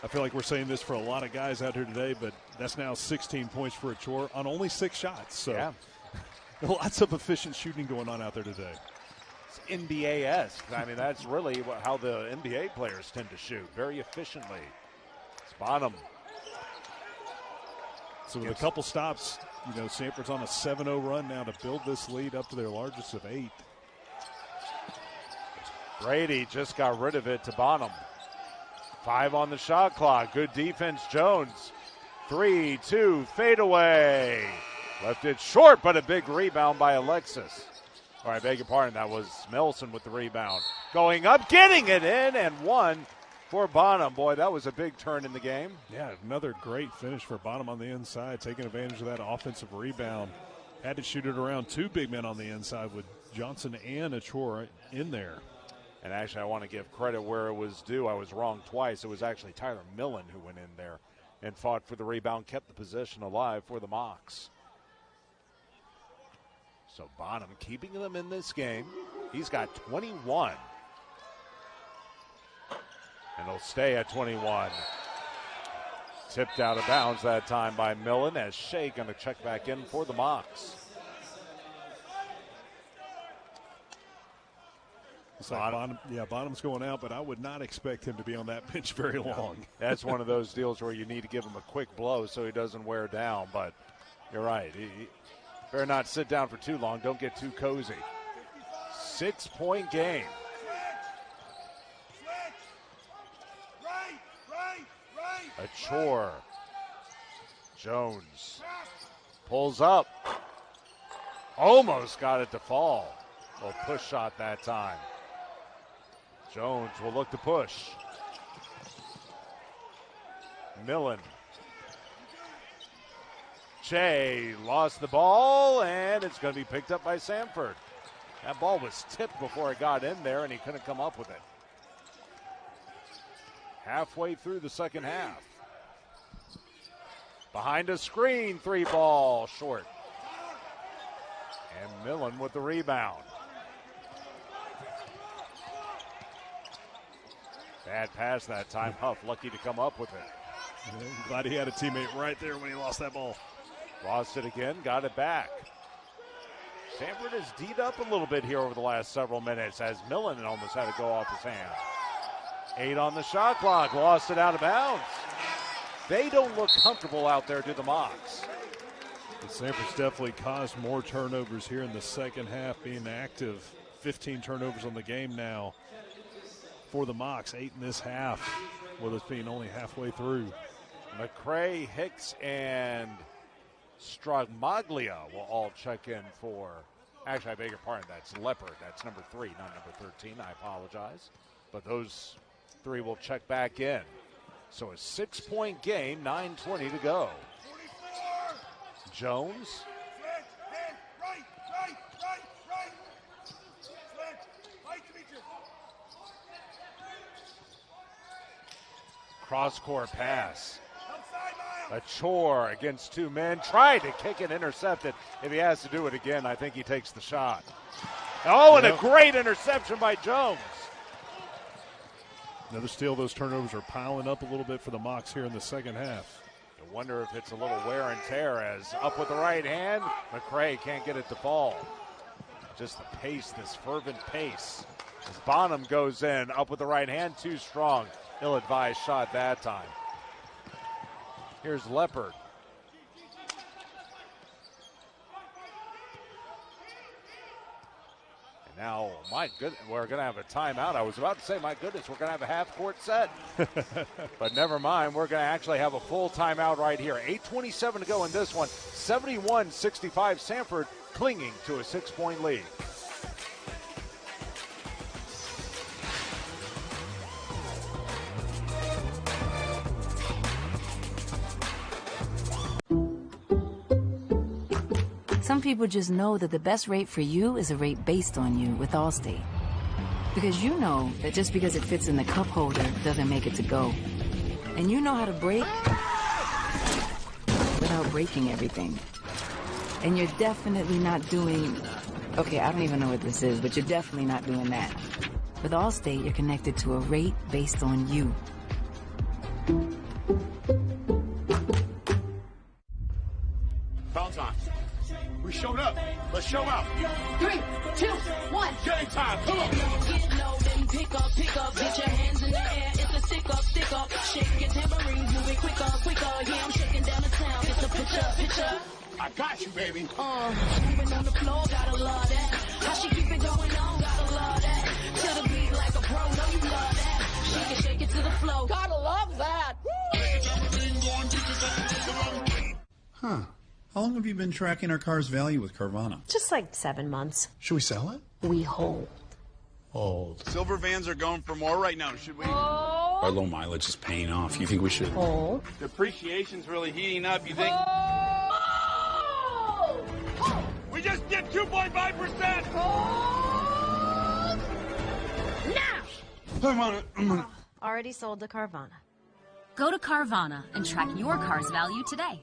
I feel like we're saying this for a lot of guys out here today, but that's now 16 points for Achor on only 6 shots. So yeah. Lots of efficient shooting going on out there today. It's NBA-esque. I mean, that's really how the NBA players tend to shoot, very efficiently. It's Bonham. So with a couple stops, Samford's on a 7-0 run now to build this lead up to their largest of 8. Brady just got rid of it to Bonham. 5 on the shot clock. Good defense, Jones. 3-2, fadeaway. Left it short, but a big rebound by Alexis. All right, beg your pardon. That was Melson with the rebound. Going up, getting it in, and one for Bonham. Boy, that was a big turn in the game. Yeah, another great finish for Bonham on the inside, taking advantage of that offensive rebound. Had to shoot it around two big men on the inside with Johnson and Achor in there. And actually, I want to give credit where it was due. I was wrong twice. It was actually Tyler Millen who went in there and fought for the rebound, kept the possession alive for the Mocs. So Bonham keeping them in this game. He's got 21. And he'll stay at 21. Tipped out of bounds that time by Millen as Shea going to check back in for the Mocs. Bonham's going out, but I would not expect him to be on that bench very long. That's one of those deals where you need to give him a quick blow so he doesn't wear down. But you're right. He better not sit down for too long. Don't get too cozy. 6-point game. Achor. Jones pulls up. Almost got it to fall. Well, push shot that time. Jones will look to push. Millen. Trey lost the ball, and it's going to be picked up by Samford. That ball was tipped before it got in there, and he couldn't come up with it. Halfway through the second half. Behind a screen, 3-ball, short. And Millen with the rebound. Bad pass that time. Huff lucky to come up with it. I'm glad he had a teammate right there when he lost that ball. Lost it again, got it back. Samford has D'd up a little bit here over the last several minutes as Millen almost had to go off his hand. 8 on the shot clock, lost it out of bounds. They don't look comfortable out there, do the Mocs. Samford's definitely caused more turnovers here in the second half, being active. 15 turnovers on the game now for the Mocs, 8 in this half, with us being only halfway through. McCray, Hicks, and Stragmaglia will all check in for, actually I beg your pardon, that's Leopard. That's number 3, not number 13. I apologize. But those 3 will check back in. So a 6-point game, 9:20 to go. Jones. Cross-court pass. Achor against 2 men. Tried to kick it, intercepted. If he has to do it again, I think he takes the shot. Oh, and a great interception by Jones. Another steal. Those turnovers are piling up a little bit for the Mocs here in the second half. I wonder if it's a little wear and tear as up with the right hand. McCray can't get it to fall. Just the pace, this fervent pace. As Bonham goes in, up with the right hand, too strong. Ill-advised shot that time. Here's Leopard. And now, my goodness, we're going to have a timeout. I was about to say, my goodness, we're going to have a half-court set. But never mind, we're going to actually have a full timeout right here. 8:27 to go in this one. 71-65, Samford clinging to a 6-point lead. Some people just know that the best rate for you is a rate based on you with Allstate. Because you know that just because it fits in the cup holder doesn't make it to go. And you know how to brake without breaking everything. And you're definitely not doing, okay, I don't even know what this is, but you're definitely not doing that. With Allstate, you're connected to a rate based on you. Bounce on. We showed up. Let's show out. 3, 2, 1. Game time. Come on. Get low, then pick up. Get your hands in the air. It's a stick up. Shake your tambourines, moving quicker. Yeah, I'm shaking down the town. It's a picture. I got you, baby. Moving on the floor, gotta love that. How she keep it going on, gotta love that. To the beat like a pro, know you love that. Shake it to the flow, gotta love that. Huh. How long have you been tracking our car's value with Carvana? Just like 7 months. Should we sell it? We hold. Hold. Silver vans are going for more right now, should we? Oh, Our low mileage is paying off. You think we should? Hold. Depreciation's really heating up. You think? We just did 2.5%. Now. I'm on it. Already sold to Carvana. Go to Carvana and track your car's value today.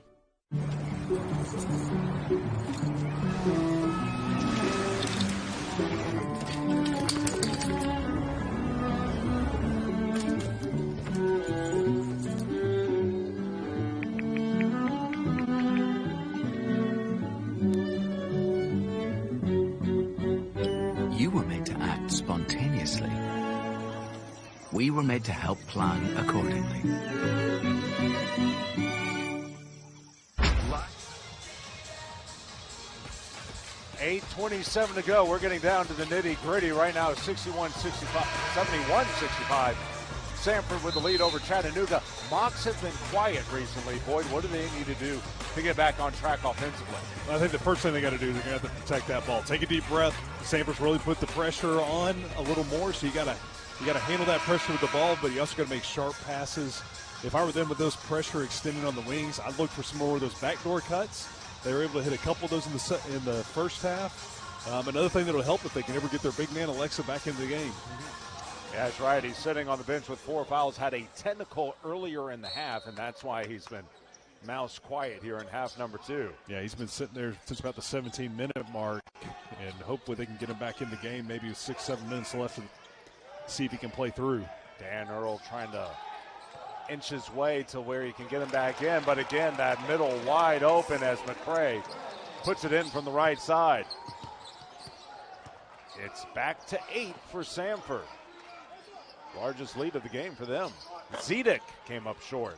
You were made to act spontaneously. We were made to help plan accordingly. 8:27 to go. We're getting down to the nitty-gritty right now. 71-65. Samford with the lead over Chattanooga. Mocs have been quiet recently. Boyd, what do they need to do to get back on track offensively? Well, I think the first thing they got to do is they're going to have to protect that ball. Take a deep breath. Samford's really put the pressure on a little more, so you got to handle that pressure with the ball, but you also got to make sharp passes. If I were them with those pressure extending on the wings, I'd look for some more of those backdoor cuts. They were able to hit a couple of those in the first half. Another thing that will help if they can ever get their big man Alexa back into the game. Yeah, that's right. He's sitting on the bench with 4 fouls. Had a technical earlier in the half, and that's why he's been mouse quiet here in half number 2. Yeah, he's been sitting there since about the 17-minute mark, and hopefully they can get him back in the game. Maybe with 6-7 minutes left to see if he can play through. Dan Earl trying to inch his way to where he can get him back in, but again, that middle wide open as McCray puts it in from the right side. It's back to 8 for Samford. Largest lead of the game for them. Zedek came up short.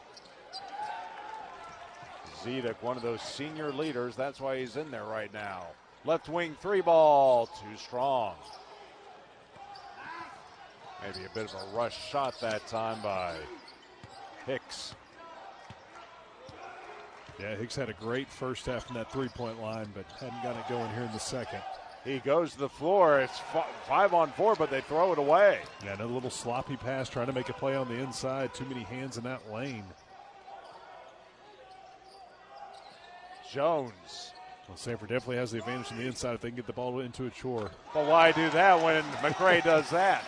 Zedek, one of those senior leaders, that's why he's in there right now. Left wing 3 ball, too strong. Maybe a bit of a rush shot that time by Hicks. Yeah, Hicks had a great first half from that three-point line, but hadn't got it going here in the second. He goes to the floor. It's 5-on-4, but they throw it away. Yeah, another little sloppy pass, trying to make a play on the inside. Too many hands in that lane. Jones. Well, Samford definitely has the advantage on the inside if they can get the ball into Achor. But why do that when McCray does that?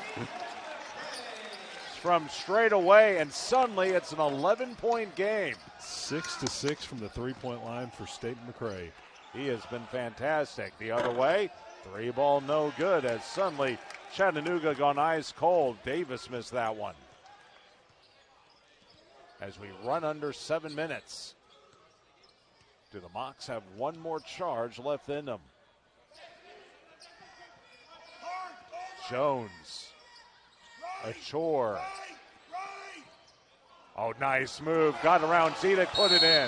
From straight away, and suddenly it's an 11-point game. 6-6 from the three-point line for Staton-McCray. He has been fantastic. The other way, 3 ball no good as suddenly Chattanooga gone ice cold. Davis missed that one. As we run under 7 minutes. Do the Mocs have one more charge left in them? Jones. Achor. Oh, nice move. Got around Zedek, put it in.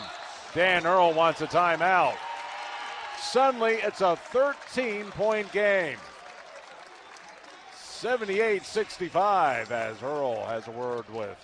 Dan Earl wants a timeout. Suddenly, it's a 13-point game. 78-65 as Earl has a word with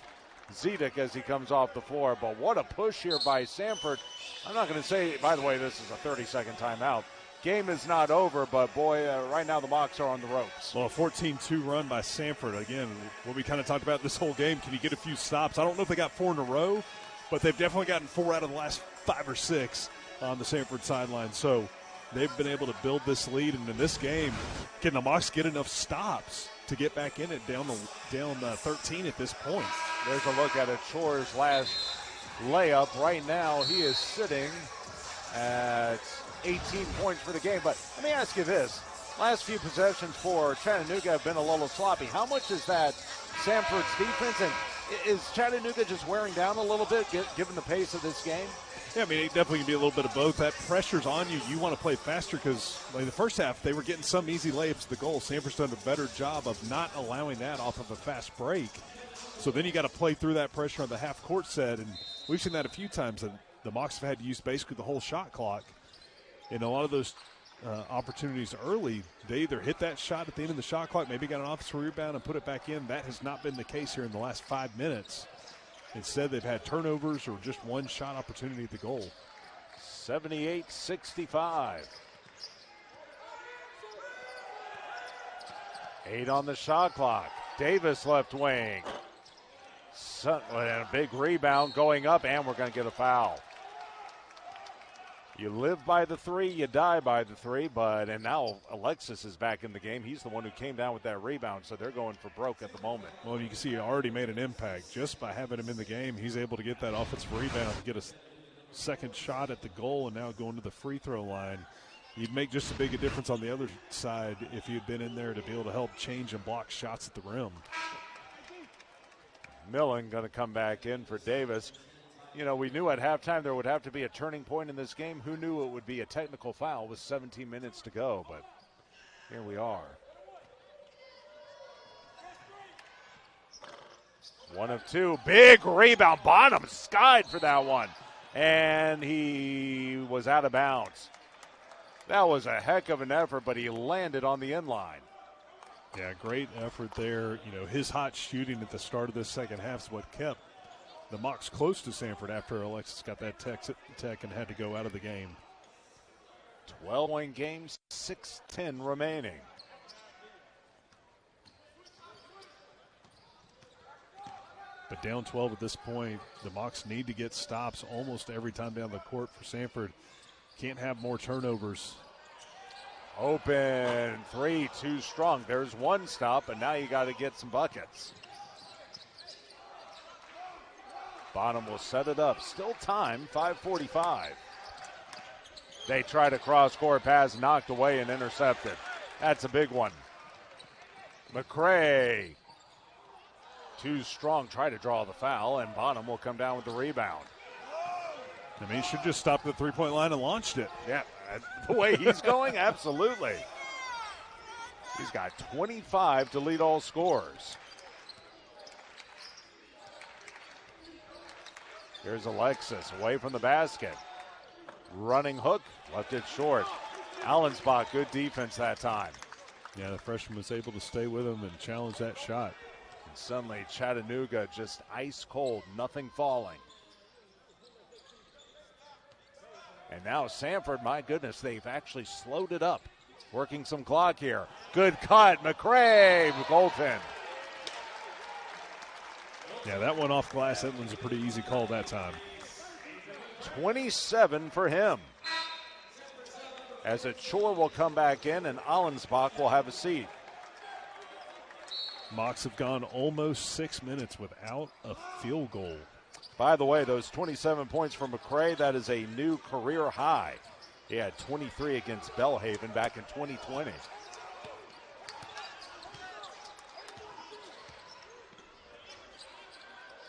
Zedek as he comes off the floor. But what a push here by Samford. I'm not going to say, by the way, this is a 30-second timeout. Game is not over, but boy, right now the Mocs are on the ropes. Well, a 14-2 run by Samford. Again, what we kind of talked about this whole game, can you get a few stops? I don't know if they got 4 in a row, but they've definitely gotten 4 out of the last 5 or 6 on the Samford sideline. So they've been able to build this lead, and in this game, can the Mocs get enough stops to get back in it down 13 at this point? There's a look at Achor's last layup. Right now, he is sitting at 18 points for the game. But let me ask you this. Last few possessions for Chattanooga have been a little sloppy. How much is that Samford's defense? And is Chattanooga just wearing down a little bit given the pace of this game? Yeah, I mean, it definitely can be a little bit of both. That pressure's on you. You want to play faster because in the first half, they were getting some easy layups to the goal. Samford's done a better job of not allowing that off of a fast break. So then you got to play through that pressure on the half-court set, and we've seen that a few times. And the Mocs have had to use basically the whole shot clock. In a lot of those opportunities early, they either hit that shot at the end of the shot clock, maybe got an offensive rebound and put it back in. That has not been the case here in the last 5 minutes. Instead, they've had turnovers or just one shot opportunity at the goal. 78-65. 8 on the shot clock. Davis left wing. And a big rebound going up, and we're going to get a foul. You live by the three, you die by the three, and now Alexis is back in the game. He's the one who came down with that rebound, so they're going for broke at the moment. Well, you can see he already made an impact. Just by having him in the game, he's able to get that offensive rebound, get a second shot at the goal, and now going to the free throw line. You'd make just as big a difference on the other side if you'd been in there to be able to help change and block shots at the rim. Millen going to come back in for Davis. You know, we knew at halftime there would have to be a turning point in this game. Who knew it would be a technical foul with 17 minutes to go, but here we are. 1 of 2. Big rebound. Bonham skied for that one, and he was out of bounds. That was a heck of an effort, but he landed on the end line. Yeah, great effort there. You know, his hot shooting at the start of this second half is what kept the Mocs close to Samford after Alexis got that tech and had to go out of the game. 12-point game, 6:10 remaining. But down 12 at this point, the Mocs need to get stops almost every time down the court for Samford. Can't have more turnovers. Open three, too strong. There's one stop, but now you got to get some buckets. Bonham will set it up. Still time, 5:45. They tried a cross-court pass, knocked away and intercepted. That's a big one. McCray, too strong, try to draw the foul, and Bonham will come down with the rebound. I mean, he should just stop at the three-point line and launched it. Yeah, the way he's going, absolutely. He's got 25 to lead all scorers. Here's Alexis away from the basket. Running hook, left it short. Allensbach, good defense that time. Yeah, the freshman was able to stay with him and challenge that shot. And suddenly Chattanooga just ice cold, nothing falling. And now Samford, my goodness, they've actually slowed it up. Working some clock here. Good cut, McCray, Golton. Yeah, that one off glass, that one's a pretty easy call that time. 27 for him. As Achor will come back in and Allensbach will have a seat. Mocs have gone almost 6 minutes without a field goal. By the way, those 27 points from McCray, that is a new career high. He had 23 against Belhaven back in 2020.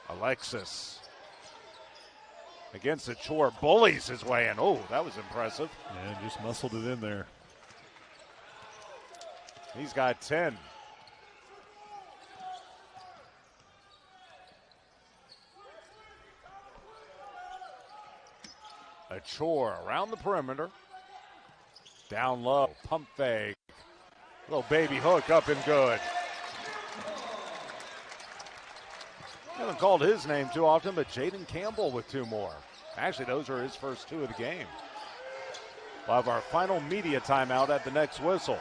Alexis against Achor, bullies his way in. Oh, that was impressive. Yeah, just muscled it in there. He's got 10. Achor around the perimeter. Down low, pump fake. Little baby hook up and good. Haven't called his name too often, but Jaden Campbell with 2 more. Actually, those are his first 2 of the game. We'll have our final media timeout at the next whistle.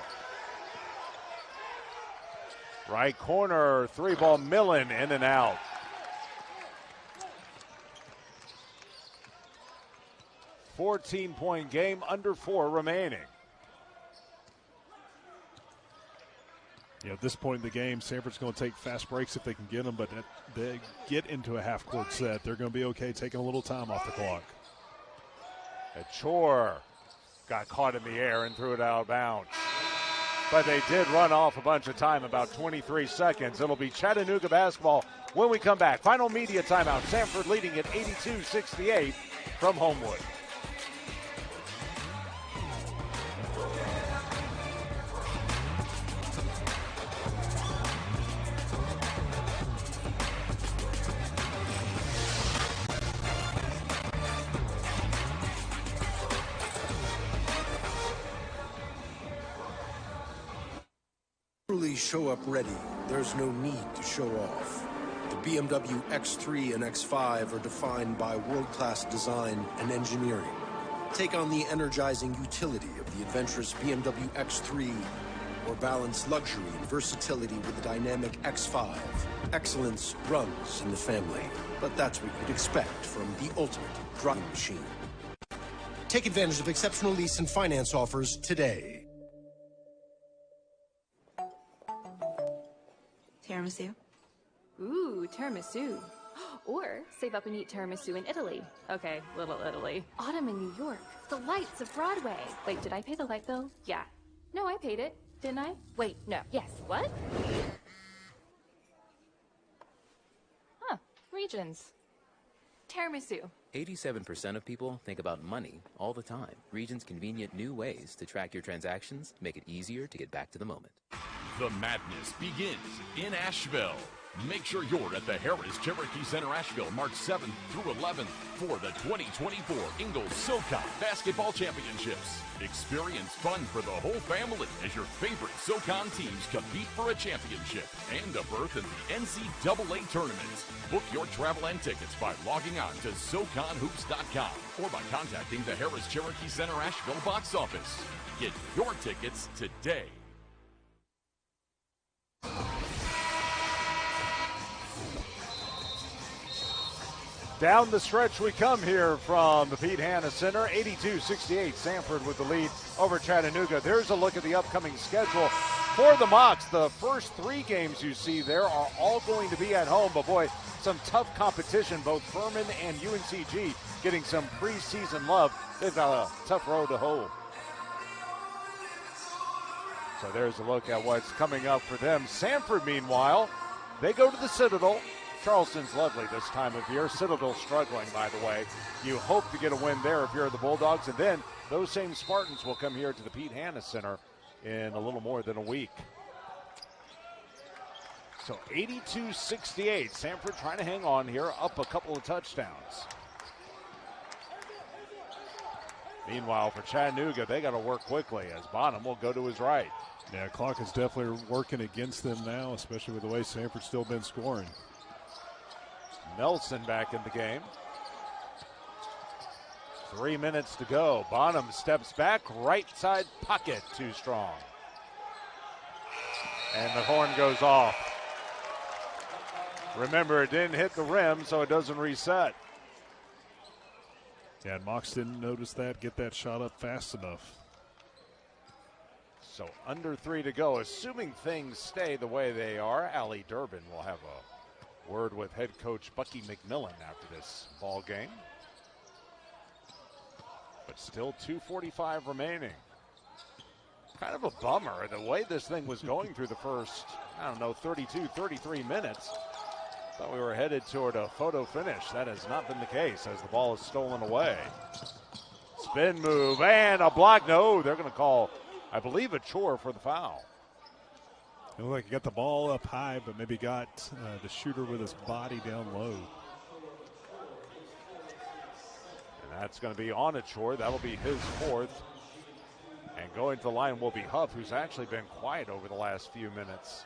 Right corner, 3-ball Millen in and out. .4 game, under 4 remaining. Yeah, at this point in the game, Samford's going to take fast breaks if they can get them, but they get into a half-court set. They're going to be okay taking a little time off the clock. Achor got caught in the air and threw it out of bounds. But they did run off a bunch of time, about 23 seconds. It'll be Chattanooga basketball when we come back. Final media timeout. Samford leading at 82-68 from Homewood. Show up ready. There's no need to show off. The BMW X3 and X5 are defined by world-class design and engineering. Take on the energizing utility of the adventurous BMW X3 or balance luxury and versatility with the dynamic X5. Excellence runs in the family, but that's what you'd expect from the ultimate driving machine. Take advantage of exceptional lease and finance offers today. Tiramisu? Ooh, tiramisu. Or save up and eat tiramisu in Italy. Okay, Little Italy. Autumn in New York. The lights of Broadway. Wait, did I pay the light bill? Yeah. No, I paid it. Didn't I? Wait, no. Yes. What? Huh. Regions. Tiramisu. 87% of people think about money all the time. Regions' convenient new ways to track your transactions make it easier to get back to the moment. The madness begins in Asheville. Make sure you're at the Harris Cherokee Center Asheville March 7th through 11th for the 2024 Ingalls SoCon Basketball Championships. Experience fun for the whole family as your favorite SoCon teams compete for a championship and a berth in the NCAA tournament. Book your travel and tickets by logging on to SoConHoops.com or by contacting the Harris Cherokee Center Asheville box office. Get your tickets today. Down the stretch we come here from the Pete Hanna Center. 82-68, Samford with the lead over Chattanooga. There's a look at the upcoming schedule for the Mocs. The first three games you see there are all going to be at home, but boy, some tough competition. Both Furman and UNCG getting some preseason love. They've got a tough road to hoe. So there's a look at what's coming up for them. Samford, meanwhile, they go to the Citadel. Charleston's lovely this time of year. Citadel struggling, by the way. You hope to get a win there if you're the Bulldogs. And then those same Spartans will come here to the Pete Hanna Center in a little more than a week. So 82-68. Samford trying to hang on here, up a couple of touchdowns. Meanwhile, for Chattanooga, they got to work quickly as Bonham will go to his right. Yeah, clock is definitely working against them now, especially with the way Samford's still been scoring. Nelson back in the game. 3 minutes to go. Bonham steps back, right side pocket, too strong. And the horn goes off. Remember, it didn't hit the rim, so it doesn't reset. Yeah, and Mox didn't notice that, get that shot up fast enough. So under 3 to go. Assuming things stay the way they are, Allie Durbin will have a word with head coach Bucky McMillan after this ball game. But still 2:45 remaining. Kind of a bummer the way this thing was going through the first, 32, 33 minutes. Thought we were headed toward a photo finish. That has not been the case as the ball is stolen away. Spin move and a block. No, they're going to call, I believe, Achor for the foul. It looked like he got the ball up high, but maybe got the shooter with his body down low. And that's going to be on Achor. That'll be his fourth. And going to the line will be Huff, who's actually been quiet over the last few minutes,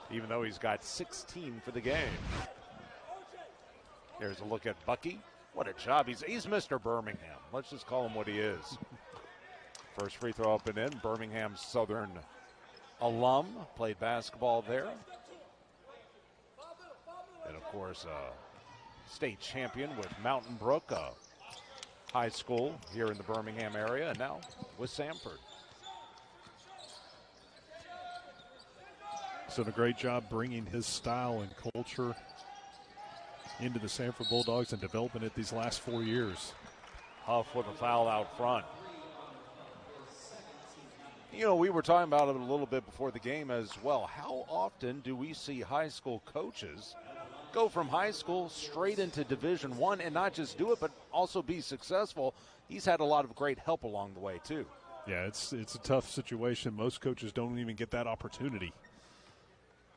even though he's got 16 for the game. Here's a look at Bucky. What a job. He's Mr. Birmingham. Let's just call him what he is. First free throw up and in. Birmingham Southern alum, played basketball there. And, of course, state champion with Mountain Brook, a high school here in the Birmingham area, and now with Samford. He's done a great job bringing his style and culture into the Samford Bulldogs and developing it these last 4 years. Huff with a foul out front. You know, we were talking about it a little bit before the game as well. How often do we see high school coaches go from high school straight into Division I and not just do it, but also be successful? He's had a lot of great help along the way, too. Yeah, it's a tough situation. Most coaches don't even get that opportunity.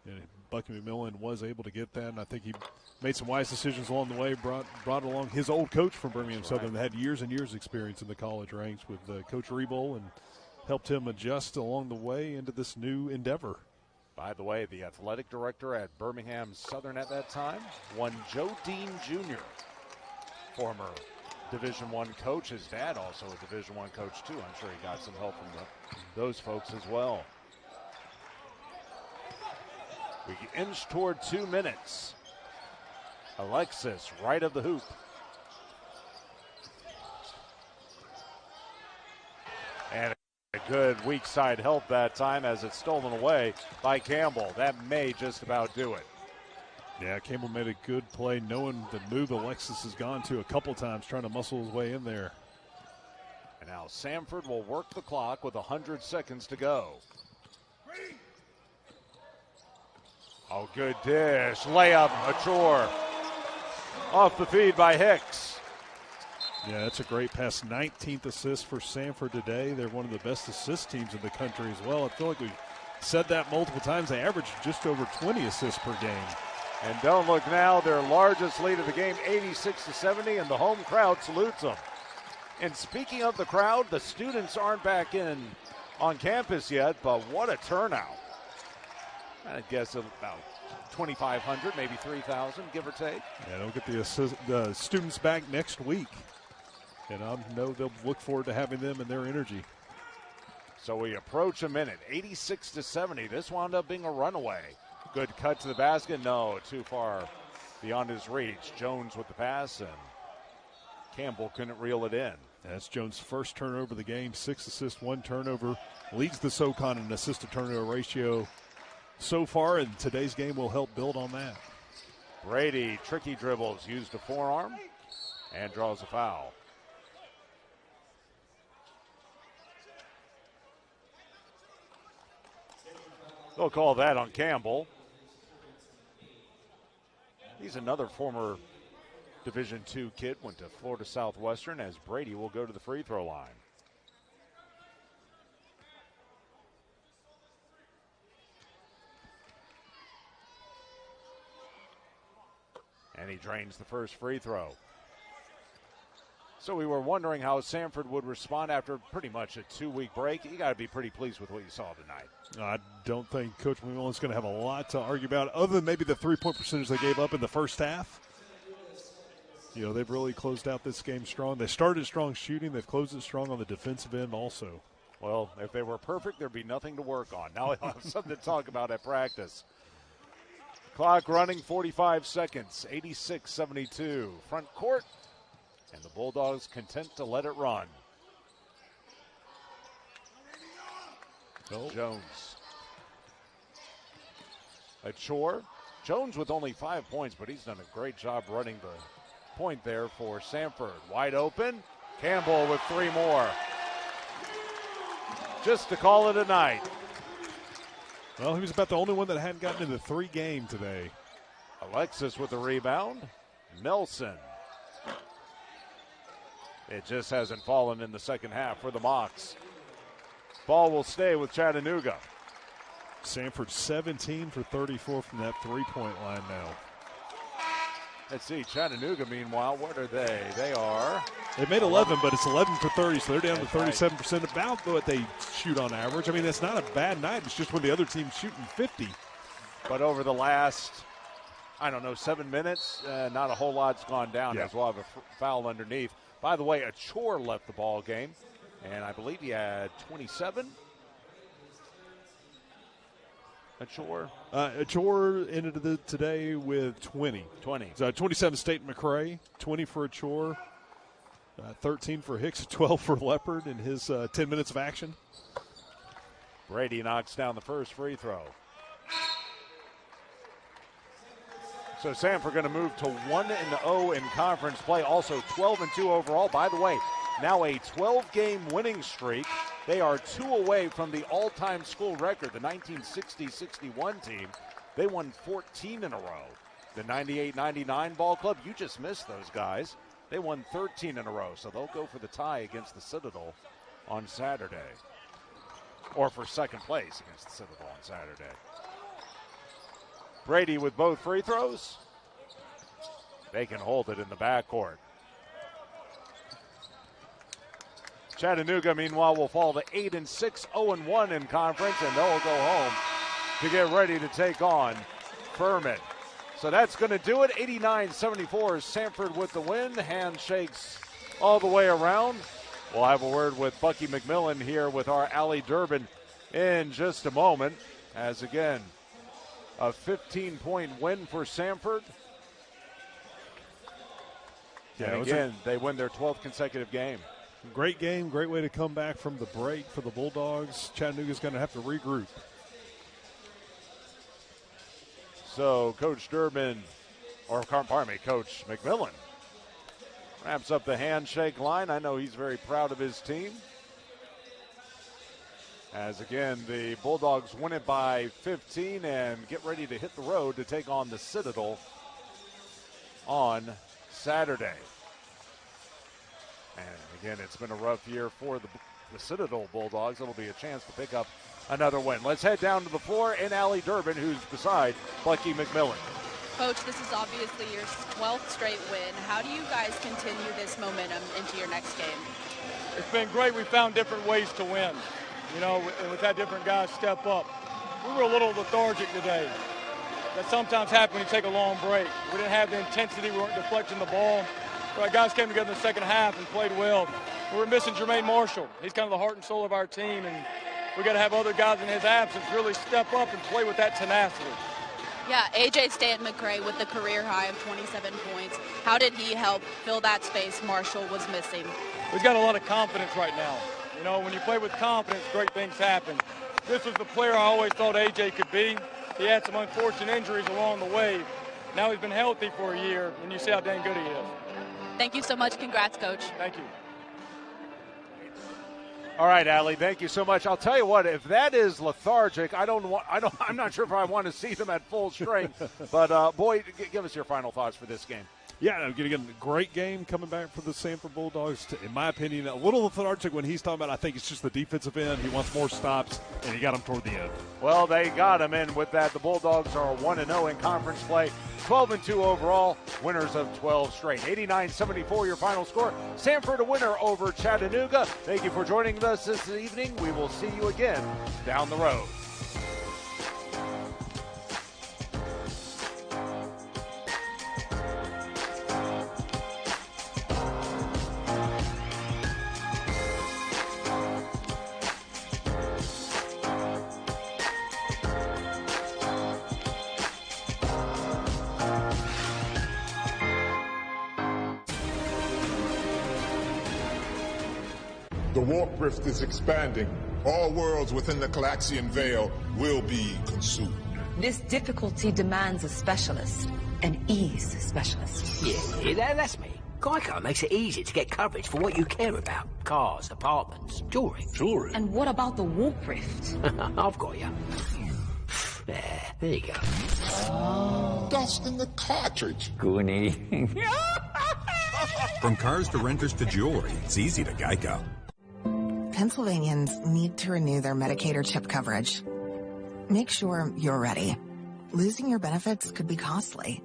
And Bucky McMillan was able to get that, and I think he made some wise decisions along the way, brought along his old coach from Birmingham Southern that had years and years experience in the college ranks with Coach Rebohl, and helped him adjust along the way into this new endeavor. By the way, the athletic director at Birmingham Southern at that time, one Joe Dean Jr., former Division I coach. His dad also a Division I coach, too. I'm sure he got some help from those folks as well. We inch toward 2 minutes. Alexis, right of the hoop. And a good weak side help that time as it's stolen away by Campbell. That may just about do it. Yeah, Campbell made a good play knowing the move Alexis has gone to a couple times, trying to muscle his way in there. And now Samford will work the clock with 100 seconds to go. Oh, good dish. Layup, Achor. Off the feed by Hicks. Yeah, that's a great pass. 19th assist for Samford today. They're one of the best assist teams in the country as well. I feel like we've said that multiple times. They average just over 20 assists per game. And don't look now, their largest lead of the game, 86-70, and the home crowd salutes them. And speaking of the crowd, the students aren't back in on campus yet, but what a turnout. I guess about 2,500, maybe 3,000, give or take. Yeah, they'll get the students back next week. And I know they'll look forward to having them and their energy. So we approach a minute, 86-70. This wound up being a runaway. Good cut to the basket. No, too far beyond his reach. Jones with the pass, and Campbell couldn't reel it in. That's Jones' first turnover of the game. 6 assists, 1 turnover. Leads the SoCon in assist-to-turnover ratio so far, and today's game will help build on that. Brady, tricky dribbles, used a forearm, and draws a foul. They'll call that on Campbell. He's another former Division II kid, went to Florida Southwestern, as Brady will go to the free throw line. And he drains the first free throw. So we were wondering how Samford would respond after pretty much a 2-week break. You got to be pretty pleased with what you saw tonight. I don't think Coach McMillan's going to have a lot to argue about, other than maybe the 3-point percentage they gave up in the first half. You know, they've really closed out this game strong. They started strong shooting. They've closed it strong on the defensive end also. Well, if they were perfect, there'd be nothing to work on. Now they'll have something to talk about at practice. Clock running, 45 seconds, 86-72. Front court, and the Bulldogs content to let it run. Jones. Achor. Jones with only 5 points, but he's done a great job running the point there for Samford. Wide open. Campbell with 3 more. Just to call it a night. Well, he was about the only one that hadn't gotten into 3 game today. Alexis with the rebound. Nelson. It just hasn't fallen in the second half for the Mocs. Ball will stay with Chattanooga. Samford 17 for 34 from that 3-point line now. Let's see, Chattanooga, meanwhile, what are they? They made 11, but it's 11 for 30, so they're down to 37%, about what they shoot on average. I mean, that's not a bad night. It's just when the other team's shooting 50. But over the last, 7 minutes, not a whole lot's gone down, as we'll have a foul underneath. By the way, Achor left the ball game, and I believe he had 27. Achor? Achor ended today with 20. 20. So 27 Staton-McCray, 20 for Achor, 13 for Hicks, 12 for Leopard in his 10 minutes of action. Brady knocks down the first free throw. So Samford going to move to 1-0 in conference play, also 12-2 overall. By the way, now a 12-game winning streak. They are 2 away from the all-time school record, the 1960-61 team. They won 14 in a row. The 98-99 ball club, you just missed those guys. They won 13 in a row, so they'll go for the tie against the Citadel on Saturday. Or for second place against the Citadel on Saturday. Brady with both free throws. They can hold it in the backcourt. Chattanooga, meanwhile, will fall to 8-6, 0-1 in conference, and they'll go home to get ready to take on Furman. So that's going to do it. 89-74 is Samford with the win. Handshakes all the way around. We'll have a word with Bucky McMillan here with our Allie Durbin in just a moment. As again, A 15-point win for Samford. Yeah, and again, they win their 12th consecutive game. Great game, great way to come back from the break for the Bulldogs. Chattanooga's going to have to regroup. So Coach Durbin, or pardon me, Coach McMillan wraps up the handshake line. I know he's very proud of his team. As again, the Bulldogs win it by 15 and get ready to hit the road to take on the Citadel on Saturday. And again, it's been a rough year for the Citadel Bulldogs. It'll be a chance to pick up another win. Let's head down to the floor and Allie Durbin, who's beside Bucky McMillan. Coach, this is obviously your 12th straight win. How do you guys continue this momentum into your next game? It's been great. We found different ways to win. You know, and we've had different guys step up. We were a little lethargic today. That sometimes happens when you take a long break. We didn't have the intensity. We weren't deflecting the ball. But our guys came together in the second half and played well. We were missing Jermaine Marshall. He's kind of the heart and soul of our team, and we got to have other guys in his absence really step up and play with that tenacity. Yeah, A.J. Staton-McCray with the career high of 27 points. How did he help fill that space Marshall was missing? We've got a lot of confidence right now. You know, when you play with confidence, great things happen. This was the player I always thought A.J. could be. He had some unfortunate injuries along the way. Now he's been healthy for a year, and you see how dang good he is. Thank you so much. Congrats, Coach. Thank you. All right, Allie, thank you so much. I'll tell you what, if that is lethargic, I'm not sure if I want to see them at full strength. But boy, give us your final thoughts for this game. Yeah, again, a great game coming back for the Samford Bulldogs. In my opinion, a little lethargic when he's talking about, I think it's just the defensive end. He wants more stops, and he got him toward the end. Well, they got him in with that. The Bulldogs are 1-0 in conference play, 12-2 overall, winners of 12 straight. 89-74 your final score. Samford a winner over Chattanooga. Thank you for joining us this evening. We will see you again down the road. The warp rift is expanding. All worlds within the Calaxian Veil will be consumed. This difficulty demands a specialist, an ease specialist. Yeah, that's me. Geico makes it easy to get coverage for what you care about. Cars, apartments, jewelry. Jewelry? And what about the warp rift? I've got you. There you go. Dust in the cartridge. Goonie. From cars to renters to jewelry, it's easy to Geico. Pennsylvanians need to renew their Medicaid or CHIP coverage. Make sure you're ready. Losing your benefits could be costly.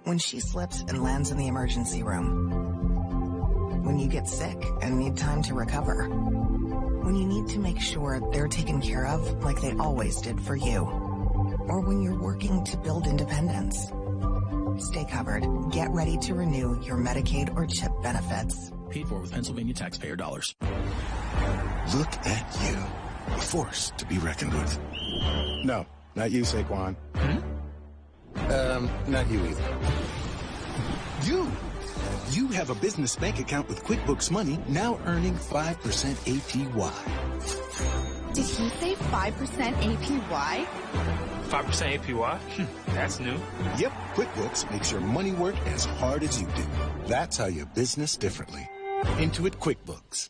When she slips and lands in the emergency room. When you get sick and need time to recover. When you need to make sure they're taken care of like they always did for you. Or when you're working to build independence. Stay covered. Get ready to renew your Medicaid or CHIP benefits. Paid for with Pennsylvania taxpayer dollars. Look at you. A force to be reckoned with. No, not you, Saquon. Not you either. You have a business bank account with QuickBooks Money now earning 5% APY. Did he say 5% APY? 5% APY? That's new. Yep, QuickBooks makes your money work as hard as you do. That's how you business differently. Intuit QuickBooks.